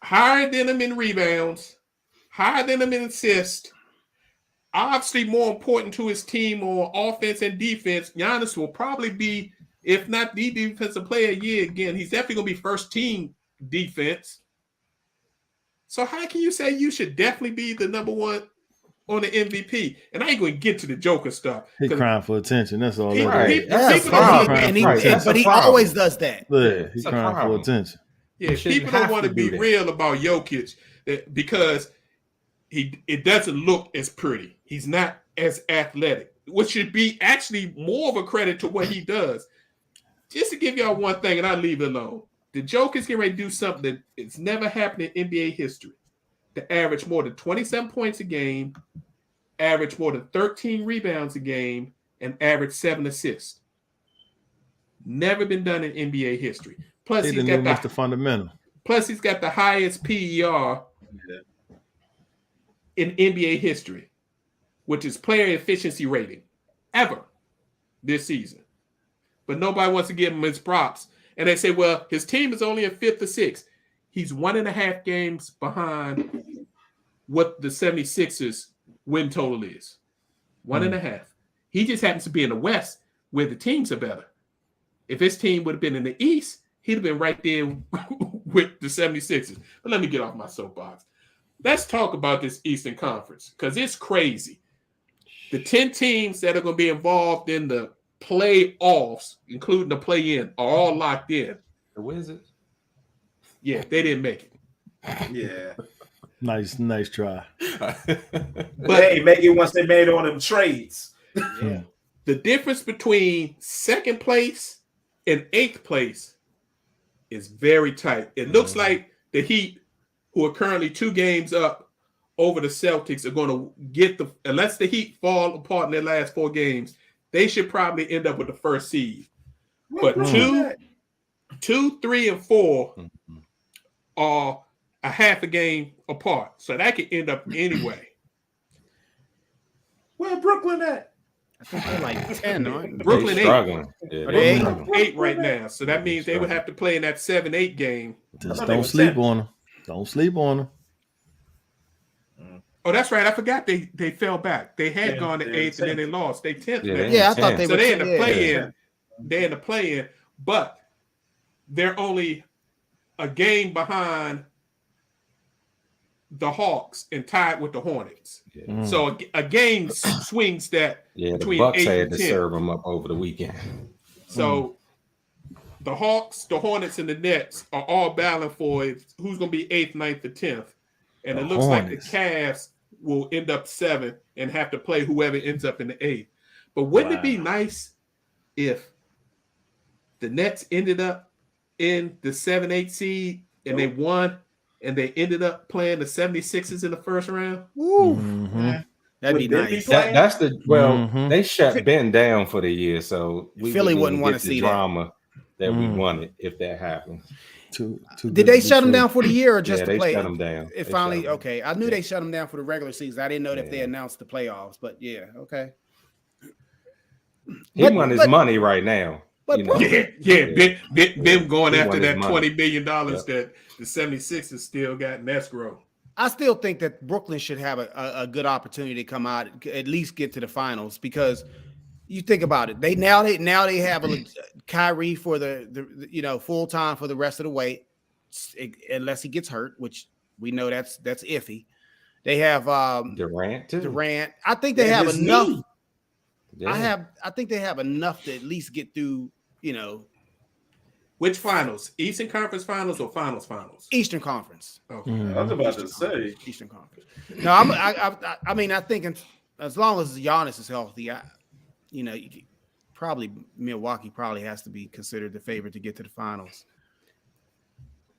higher than him in rebounds, higher than him in assists. Obviously, more important to his team on offense and defense. Giannis will probably be, if not the defensive player of the year again, he's definitely going to be first team defense. So how can you say you should definitely be the number one on the MVP? And I ain't going to get to the Joker stuff. He's crying for attention. That's all. But he always does that. Yeah, he's crying for attention. Yeah, people don't want to be real about Jokic because it doesn't look as pretty. He's not as athletic, which should be actually more of a credit to what he does. Just to give y'all one thing, and I'll leave it alone. The Joker's getting ready to do something that it's never happened in NBA history. To average more than 27 points a game, average more than 13 rebounds a game, and average 7 assists. Never been done in NBA history. Plus, he's got the fundamental. Plus, he's got the highest PER in NBA history, which is player efficiency rating ever this season. But nobody wants to give him his props. And they say, well, his team is only in 5th or 6th. He's 1.5 games behind what the 76ers win total is. 1.5. He just happens to be in the West where the teams are better. If his team would have been in the East, he'd have been right there with the 76ers. But let me get off my soapbox. Let's talk about this Eastern Conference because it's crazy. The 10 teams that are going to be involved in the playoffs, including the play-in, are all locked in. The Wizards? Yeah, they didn't make it. Yeah. Nice try. But hey, make it once they made on them trades. Yeah. The difference between 2nd place and 8th place is very tight. It looks like the Heat, who are currently 2 games up over the Celtics, are going to get unless the Heat fall apart in their last 4 games, they should probably end up with the 1st seed. But 2, 3, and 4 are a half a game apart. So that could end up anyway. Where Brooklyn at? I think they're like 10, right? Brooklyn 8. Yeah, Brooklyn 8 right now. So that means they would have to play in that 7-8 game. Just don't sleep on them. Don't sleep on them. Oh, that's right. I forgot they fell back. They had gone to 8th and then they lost. They 10th. Yeah, I thought they were. So they're in the play-in. They're in the play-in, but they're only a game behind the Hawks and tied with the Hornets. So a game swings that between the Bucks 8 had and to 10. serve them up over the weekend. So the Hawks, the Hornets, and the Nets are all battling for who's going to be 8th, 9th, or 10th. And it looks like the Cavs will end up 7th and have to play whoever ends up in the 8th. But wouldn't it be nice if the Nets ended up in the 7-8 seed and they won and they ended up playing the 76ers in the first round? That'd be Would Ben nice. playing? That's they shut Ben down for the year, so Philly wouldn't want to the see drama that we wanted if that happens. Did they shut him down for the year or just to play? They shut him down. It finally okay. I knew they shut him down for the regular season. I didn't know if they announced the playoffs, but yeah, okay. He won his money right now. But you know? Ben going He after won that his money. $20 million that the 76ers still got in escrow. I still think that Brooklyn should have a good opportunity to come out, at least get to the finals, because you think about it. They now have Kyrie for the full time for the rest of the way, unless he gets hurt, which we know that's iffy. They have Durant too. Durant. I think they have enough. Yeah. I think they have enough to at least get through. Which finals? Eastern Conference Finals or Finals? Eastern Conference. Okay. I was about to say Eastern Conference. No, I think as long as Giannis is healthy, probably Milwaukee probably has to be considered the favorite to get to the finals.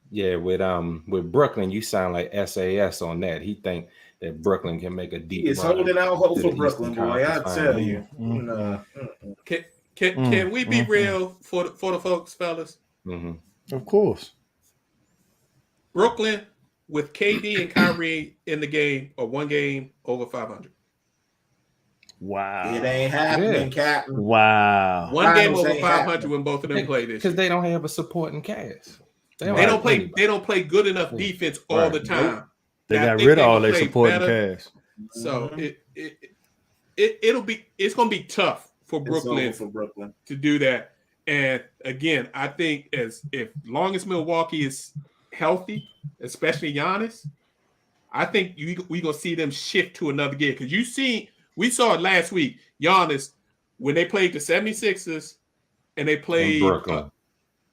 Yeah, with Brooklyn, you sound like SAS on that. He think that Brooklyn can make a deep. He's run holding out hope to for the Brooklyn, Eastern boy. I Conference tell Finals. you. Can we be real for the folks, fellas? Of course. Brooklyn with KD and Kyrie in the game or one game over 500. Wow. It ain't happening, Captain. Wow. One game Finals over ain't 500 happening. when both of them play this. Because they don't have a supporting cast. They don't play good enough defense all the time. They I got think rid of all gonna their play supporting better. cast. So it's gonna be tough for Brooklyn to do that. And again, I think as long as Milwaukee is healthy, especially Giannis, I think we gonna see them shift to another gear. Because we saw it last week. Giannis, when they played the 76ers and they played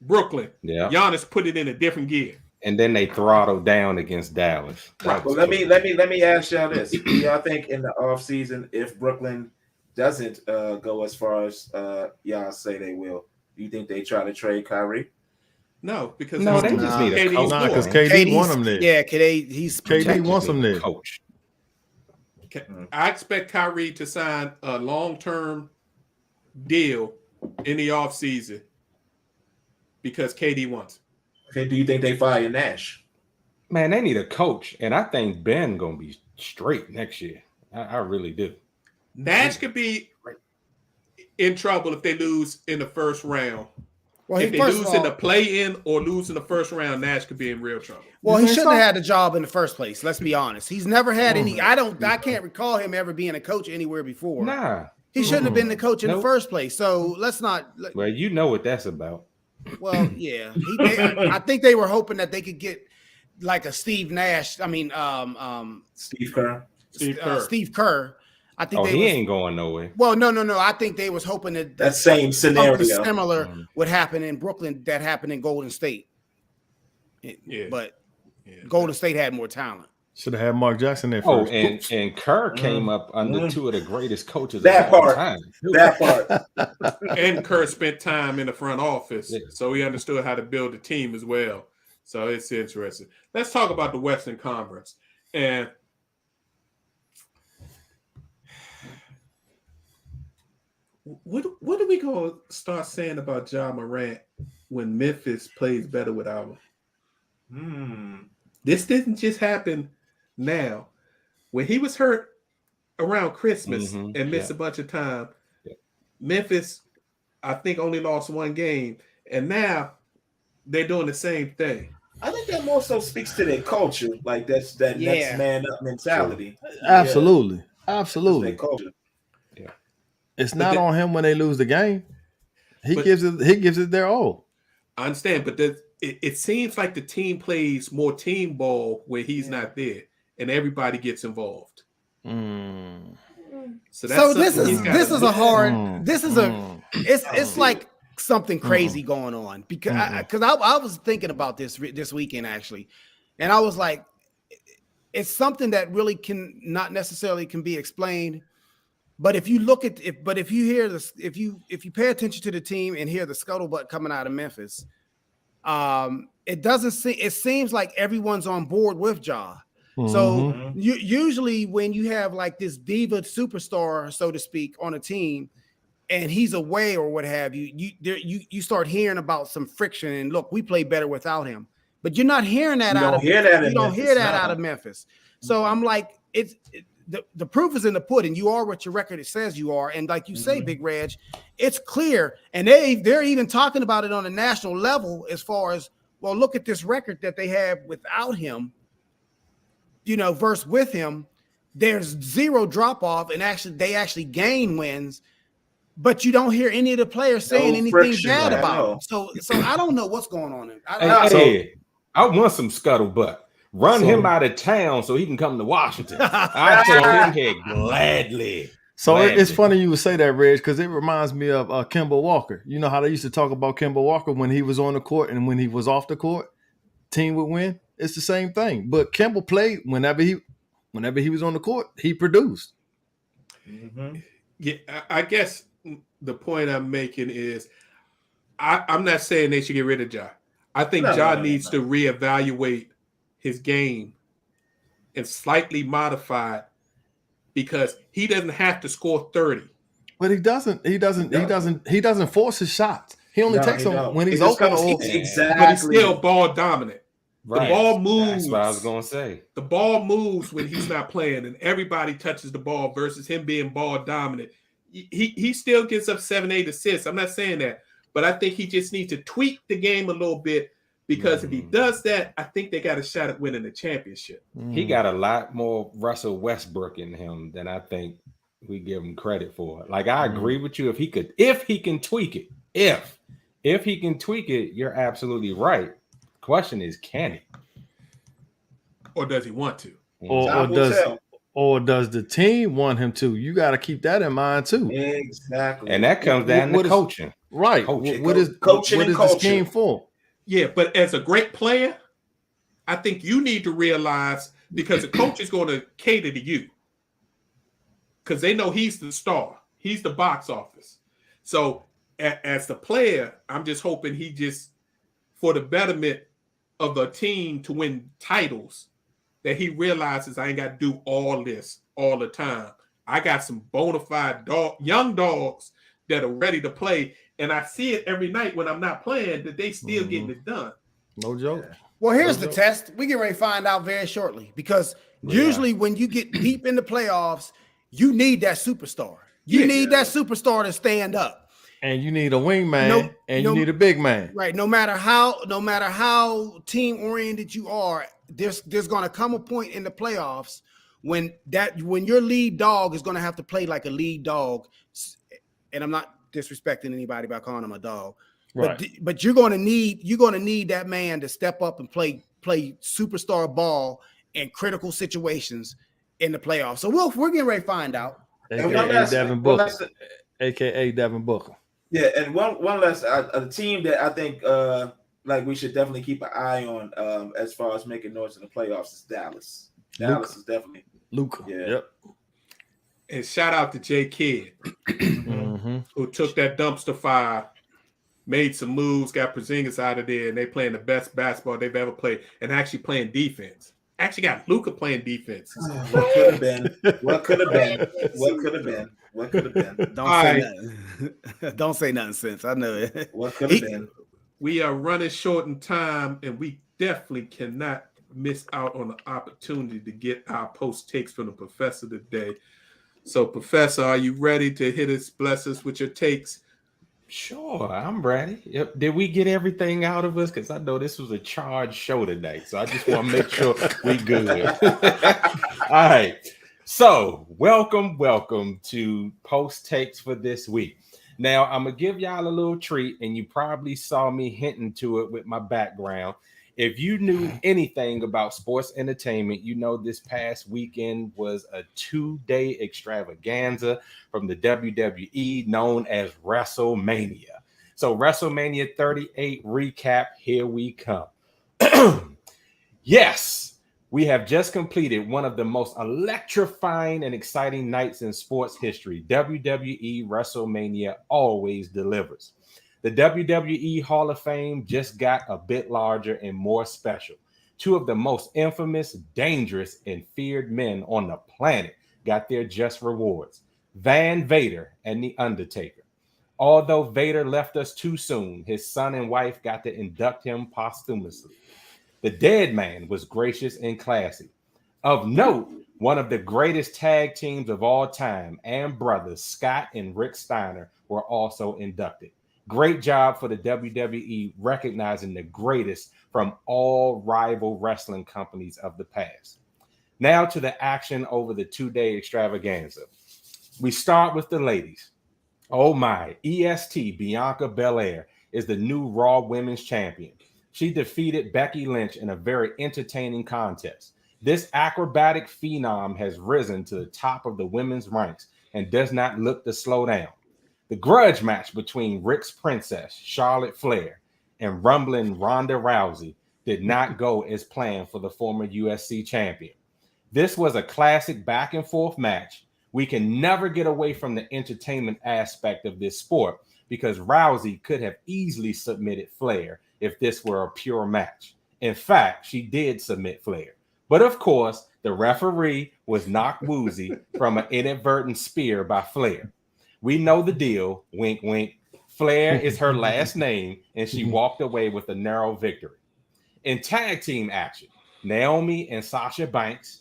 Brooklyn, Giannis put it in a different gear. And then they throttled down against Dallas. Well, let me ask y'all this: do y'all think in the offseason, if Brooklyn doesn't go as far as y'all say they will, do you think they try to trade Kyrie? No, because they just need a coach. Nah, because KD want him there. Yeah, KD wants him there. Coach. I expect Kyrie to sign a long-term deal in the offseason because KD wants it. Okay, do you think they fire Nash? Man, they need a coach, and I think Ben gonna be straight next year. I really do. Nash could be in trouble if they lose in the first round. Well, if they lose in the play-in or lose in the first round, Nash could be in real trouble. Well, he shouldn't have had the job in the first place. Let's be honest. He's never had any. I can't recall him ever being a coach anywhere before. Nah, he shouldn't have been the coach in the first place. So let's not. Well, you know what that's about. Well, yeah. I think they were hoping that they could get like a Steve Nash. I mean, Steve Kerr. Steve Kerr. I think he ain't going nowhere. Well, no. I think they was hoping that same scenario similar would happen in Brooklyn that happened in Golden State. But Golden State had more talent. Should have had Mark Jackson there first. And Kerr came up under two of the greatest coaches of all time. That part. And Kerr spent time in the front office, so he understood how to build a team as well. So it's interesting. Let's talk about the Western Conference. And what are we going to start saying about Ja Morant when Memphis plays better without him? This didn't just happen now. When he was hurt around Christmas and missed a bunch of time, Memphis, I think, only lost one game. And now they're doing the same thing. I think that more so speaks to their culture. Like that's that next man up mentality. Absolutely. Absolutely. Their culture. It's not on him when they lose the game. He gives it their all. I understand, but it seems like the team plays more team ball when he's not there, and everybody gets involved. So this is a hard. It's like something crazy going on because I was thinking about this weekend actually, and I was like, it's something that really can not necessarily can be explained. But if you look at if you hear this, if you pay attention to the team and hear the scuttlebutt coming out of Memphis, it seems like everyone's on board with Ja. So Mhm. usually when you have like this diva superstar, so to speak, on a team, and he's away or what have you, you start hearing about some friction. And look, we play better without him. But you're not hearing that You out don't of hear that in you don't Memphis, hear that no. out of Memphis. So I'm like, the proof is in the pudding. You are what your record it says you are, and like you say, Big Reg, it's clear. And they're even talking about it on a national level as far as, well, look at this record that they have without him, versus with him. There's zero drop off, and they actually gain wins. But you don't hear any of the players saying anything friction, bad I about know. him. So I don't know what's going on. Hey, I want some scuttlebutt. Run So- him out of town so he can come to Washington. I take him here gladly. So it's Gladly. funny you would say that, Reg, because it reminds me of Kemba Walker. You know how they used to talk about Kemba Walker when he was on the court and when he was off the court, team would win. It's the same thing. But Kemba played whenever he was on the court, he produced. Yeah, I guess the point I'm making is I'm not saying they should get rid of Ja. I think Ja needs to reevaluate his game and slightly modify it, because he doesn't have to score 30. But he doesn't force his shots. He only takes them when he's open. Exactly. But he's still ball dominant. Right. The ball moves. That's what I was going to say. The ball moves when he's not playing, and everybody touches the ball versus him being ball dominant. He still gets up 7-8 assists. I'm not saying that, but I think he just needs to tweak the game a little bit, because if he does that, I think they got a shot at winning the championship. He got a lot more Russell Westbrook in him than I think we give him credit for. Like, I agree with you. If he can tweak it, if he can tweak it, you're absolutely right. Question is, can he? Or does he want to? Or does the team want him to? You got to keep that in mind too. Exactly. And that comes down to coaching. Right. Coaching. What is the scheme for? Yeah, but as a great player, I think you need to realize, because the coach is going to cater to you, because they know he's the star. He's the box office. So as the player, I'm just hoping he just, for the betterment of the team to win titles, that he realizes I ain't got to do all this all the time. I got some bona fide young dogs that are ready to play. And I see it every night when I'm not playing, that they still getting it done. No joke. Well, here's the test. We get ready to find out very shortly, because usually when you get deep in the playoffs, you need that superstar. You need that superstar to stand up. And you need a wingman, you need a big man. Right. No matter how team oriented you are, there's going to come a point in the playoffs when your lead dog is going to have to play like a lead dog. And I'm not disrespecting anybody by calling him a dog, right? But you're going to need that man to step up and play superstar ball in critical situations in the playoffs. So we're getting ready to find out. AKA Devin Booker. AKA Devin Booker. Yeah, and one last a team that I think like we should definitely keep an eye on as far as making noise in the playoffs is Dallas. Dallas is definitely Luka. Yeah. Yep. And shout out to J Kidd, who took that dumpster fire, made some moves, got Porzingis out of there, and they playing the best basketball they've ever played, and actually playing defense. Actually got Luka playing defense. What could have been? What could have been? What could have been? What could have been? Don't say nothing since I know it. What could have been? We are running short in time, and we definitely cannot miss out on the opportunity to get our post takes from the professor today. So, Professor, are you ready to hit us, bless us with your takes? Sure, I'm ready. Yep. Did we get everything out of us? Because I know this was a charged show tonight, so I just want to make sure we good. All right. So, welcome to Post Takes for this week. Now, I'm going to give y'all a little treat, and you probably saw me hinting to it with my background. If you knew anything about sports entertainment, you know this past weekend was a 2-day extravaganza from the WWE known as Wrestlemania. So WrestleMania 38 recap, here we come. Yes, we have just completed one of the most electrifying and exciting nights in sports history. WWE WrestleMania always delivers. The WWE Hall of Fame just got a bit larger and more special. two of the most infamous, dangerous, and feared men on the planet got their just rewards. Van Vader and The Undertaker. Although Vader left us too soon, his son and wife got to induct him posthumously. The dead man was gracious and classy. Of note, one of the greatest tag teams of all time and brothers, Scott and Rick Steiner, were also inducted. Great job for the WWE recognizing the greatest from all rival wrestling companies of the past. Now to the action over the two-day extravaganza. We start with the ladies. Oh my, EST Bianca Belair is the new Raw Women's Champion. She defeated Becky Lynch in a very entertaining contest. This acrobatic phenom has risen to the top of the women's ranks and does not look to slow down. The grudge match between Rick's princess, Charlotte Flair, and rumbling Ronda Rousey did not go as planned for the former UFC champion. This was a classic back and forth match. We can never get away from the entertainment aspect of this sport because Rousey could have easily submitted Flair if this were a pure match. In fact, she did submit Flair. But of course, the referee was knocked woozy from an inadvertent spear by Flair. We know the deal, wink, wink. Flair is her last name, and she walked away with a narrow victory. In tag team action, Naomi and Sasha Banks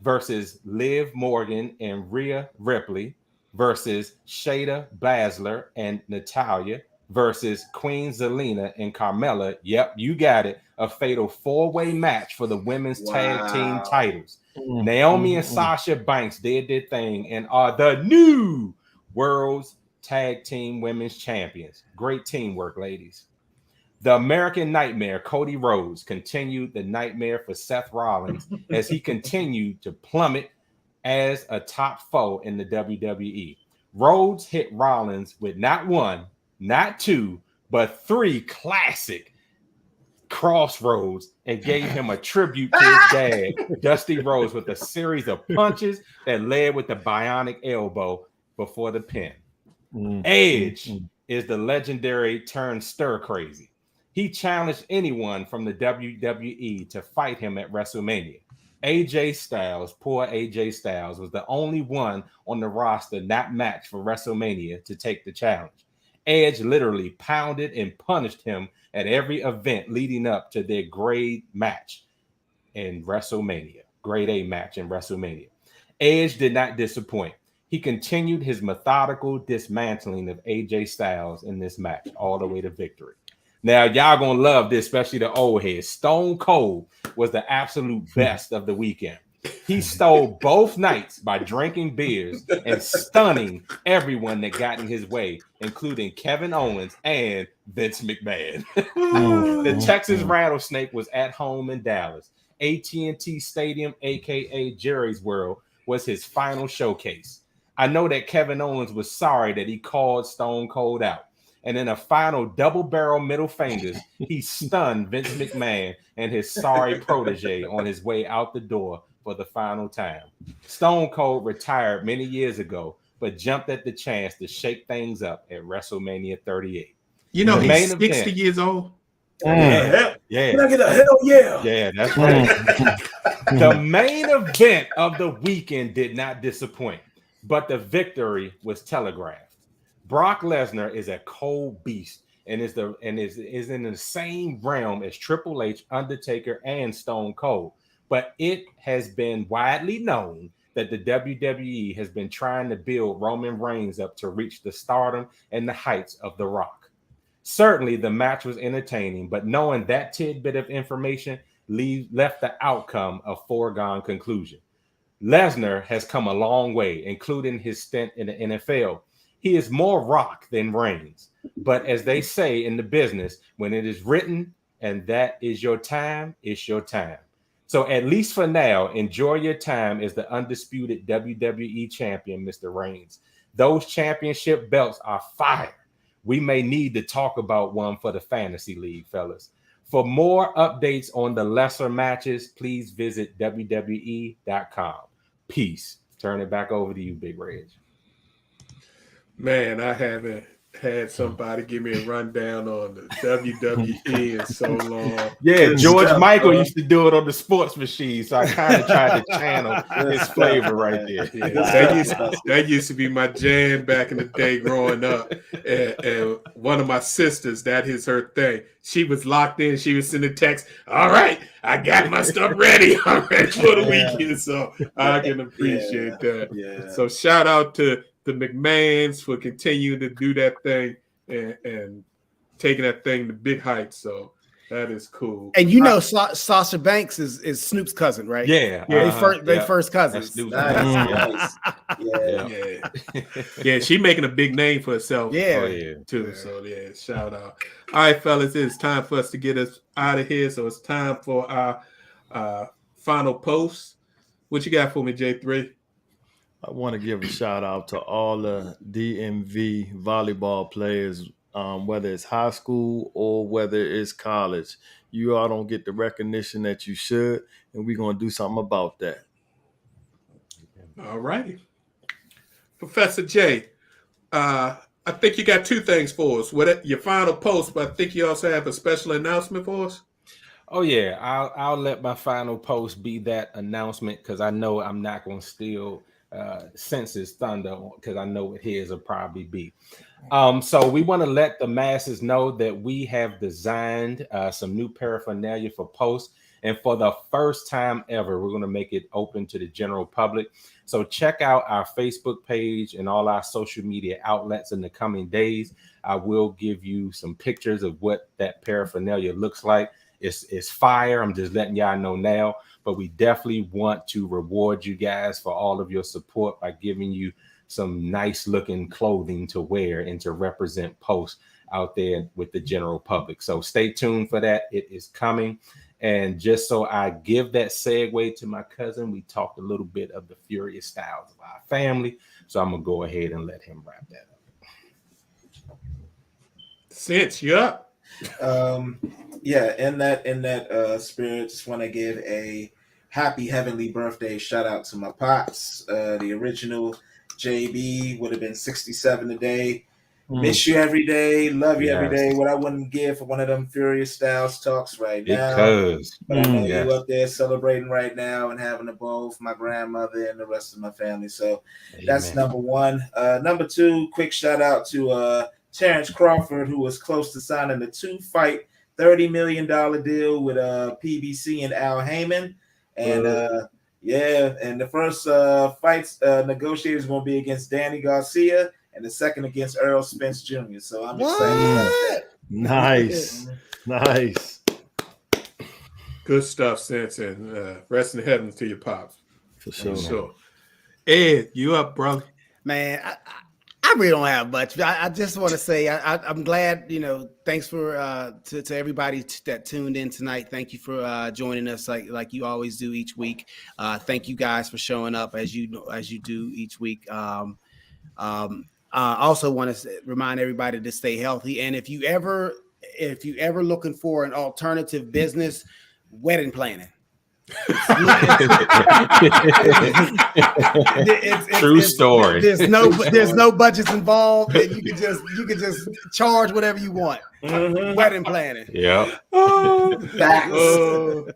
versus Liv Morgan and Rhea Ripley versus Shayna Baszler and Natalya versus Queen Zelina and Carmella. Yep, you got it. A fatal four-way match for the women's tag team titles. Naomi and Sasha Banks did their thing and are the new world's tag team women's champions. Great teamwork, ladies. The American Nightmare, Cody Rhodes, continued the nightmare for Seth Rollins as he continued to plummet as a top foe in the WWE. Rhodes hit Rollins with not one, not two, but three classic crossroads and gave him a tribute to his dad, Dusty Rhodes, with a series of punches that led with the bionic elbow before the pin. Edge is the legendary turned stir crazy. He challenged anyone from the WWE to fight him at WrestleMania. AJ Styles, poor AJ Styles, was the only one on the roster not matched for WrestleMania to take the challenge. Edge literally pounded and punished him at every event leading up to their grade match in WrestleMania, grade A match in WrestleMania. Edge did not disappoint. He continued his methodical dismantling of AJ Styles in this match all the way to victory. Now, y'all gonna love this, especially the old heads. Stone Cold was the absolute best of the weekend. He stole both nights by drinking beers and stunning everyone that got in his way, including Kevin Owens and Vince McMahon. The Texas Rattlesnake was at home in Dallas. AT&T Stadium, aka Jerry's World, was his final showcase. I know that Kevin Owens was sorry that he called Stone Cold out. And in a final double-barrel middle fingers, he stunned Vince McMahon and his sorry protege on his way out the door for the final time. Stone Cold retired many years ago, but jumped at the chance to shake things up at WrestleMania 38. You know, The he's main 60 years old. Yeah. Can I get a hell yeah? Yeah, that's right. The main event of the weekend did not disappoint, but the victory was telegraphed. Brock Lesnar is a cold beast and is in the same realm as Triple H, Undertaker, and Stone Cold. But it has been widely known that the WWE has been trying to build Roman Reigns up to reach the stardom and the heights of The Rock. Certainly, the match was entertaining, but knowing that tidbit of information left the outcome a foregone conclusion. Lesnar has come a long way, including his stint in the NFL. He is more Rock than Reigns. But as they say in the business, when it is written and that is your time, it's your time. So at least for now, enjoy your time as the undisputed WWE champion, Mr. Reigns. Those championship belts are fire. We may need to talk about one for the Fantasy League, fellas. For more updates on the lesser matches, please visit WWE.com. Peace. Turn it back over to you, Big Reg. Man, I haven't had somebody give me a rundown on the WWE in so long. Yeah, Good George stuff, Michael bro. used to do it on the sports machine, so I kind of tried to channel Good his stuff, flavor right man. there. Yeah, Good that used to be my jam back in the day growing up. And one of my sisters, that is her thing. She was locked in. She was sending text. All right, I got my stuff ready. I'm ready for the weekend. So I can appreciate that. Yeah. So shout out to the McMahons for continuing to do that thing and taking that thing to big heights. So that is cool. And you know, Sasha Banks is Snoop's cousin, right? Yeah, They first cousins. Snoop's Nice. Yeah. Yeah, she making a big name for herself. Yeah. Oh, yeah. Too. So yeah, shout out. All right, fellas, it's time for us to get us out of here. So it's time for our final post. What you got for me, J3? I want to give a shout out to all the DMV volleyball players, whether it's high school or whether it's college. You all don't get the recognition that you should, and we're going to do something about that. All righty. Professor J, I think you got two things for us. Your final post, but I think you also have a special announcement for us. Oh yeah, I'll let my final post be that announcement because I know I'm not going to steal Sense's thunder because I know what his will probably be. So we want to let the masses know that we have designed some new paraphernalia for posts, and for the first time ever, we're going to make it open to the general public. So check out our Facebook page and all our social media outlets in the coming days. I will give you some pictures of what that paraphernalia looks like. It's fire. I'm just letting y'all know now, but we definitely want to reward you guys for all of your support by giving you some nice looking clothing to wear and to represent posts out there with the general public. So stay tuned for that. It is coming. And just so I give that segue to my cousin, we talked a little bit of the furious styles of our family. So I'm going to go ahead and let him wrap that up. Sense, you up? Yeah, in that spirit, just want to give a happy heavenly birthday shout out to my pops. The original JB would have been 67 today. Miss you every day, love you every day. What I wouldn't give for one of them Furious Styles talks right now. But I know you up there celebrating right now and having a ball for my grandmother and the rest of my family. So that's number one. Number two, quick shout out to Terrence Crawford, who was close to signing a 2-fight, $30 million deal with PBC and Al Heyman. And and the first fights negotiated is going to be against Danny Garcia, and the second against Earl Spence Jr. So I'm excited about that. Nice. Good stuff, Sense, and rest in the heavens to your pops. For sure. Ed, you up, brother? Man, I really don't have much. I just want to say I'm glad, thanks for to everybody that tuned in tonight. Thank you for joining us like you always do each week. Thank you guys for showing up as you do each week. Also want to remind everybody to stay healthy. And if you ever looking for an alternative business, wedding planning. True story. There's no budgets involved, and you can just charge whatever you want. Wedding planning. Yep.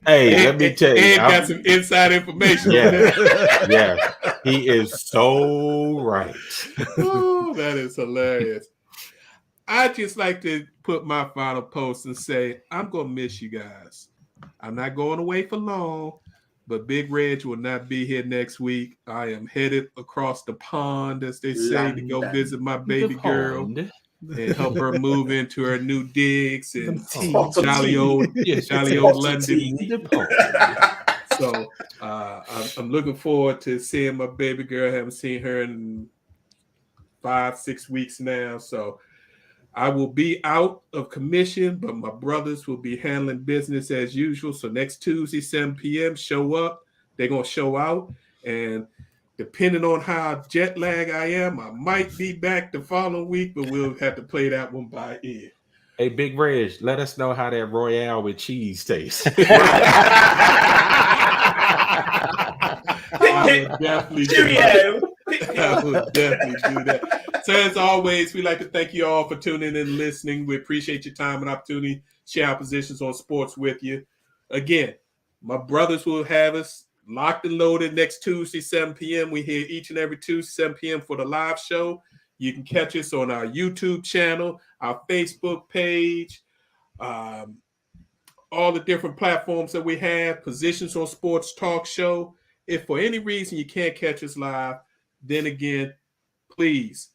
Hey, let me tell you, Ed got some inside information. Yeah, he is so right. Oh, that is hilarious. I just like to put my final post and say I'm gonna miss you guys. I'm not going away for long, but Big Reg will not be here next week. I am headed across the pond, as they say, to go visit my baby girl and help her move into her new digs and jolly old London. So I'm looking forward to seeing my baby girl. I haven't seen her in 5-6 weeks now. So I will be out of commission, but my brothers will be handling business as usual. So next Tuesday, 7 p.m., show up. They're going to show out. And depending on how jet lag I am, I might be back the following week, but we'll have to play that one by ear. Hey, Big Reg, let us know how that Royale with cheese tastes. I will definitely do that. So as always, we like to thank you all for tuning in and listening. We appreciate your time and opportunity to share our positions on sports with you. Again, my brothers will have us locked and loaded next Tuesday, 7 p.m. We here each and every Tuesday, 7 p.m. for the live show. You can catch us on our YouTube channel, our Facebook page, all the different platforms that we have, Positions on Sports Talk Show. If for any reason you can't catch us live, then again, please,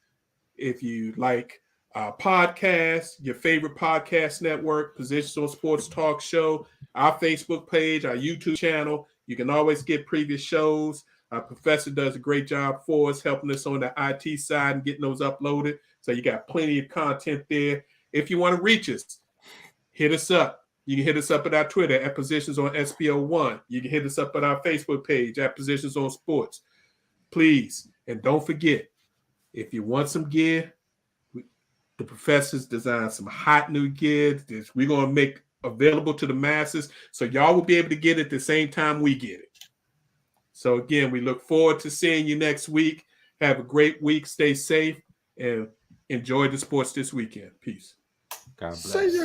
if you like our podcast, your favorite podcast network, Positions on Sports Talk Show, our Facebook page, our YouTube channel, you can always get previous shows. Our professor does a great job for us, helping us on the IT side and getting those uploaded. So you got plenty of content there. If you want to reach us, hit us up. You can hit us up at our Twitter at Positions on SPO1. You can hit us up at our Facebook page at Positions on Sports. Please, and don't forget, if you want some gear, the professors designed some hot new gear that we're going to make available to the masses, so y'all will be able to get it at the same time we get it. So again, we look forward to seeing you next week. Have a great week. Stay safe and enjoy the sports this weekend. Peace. God bless. See ya.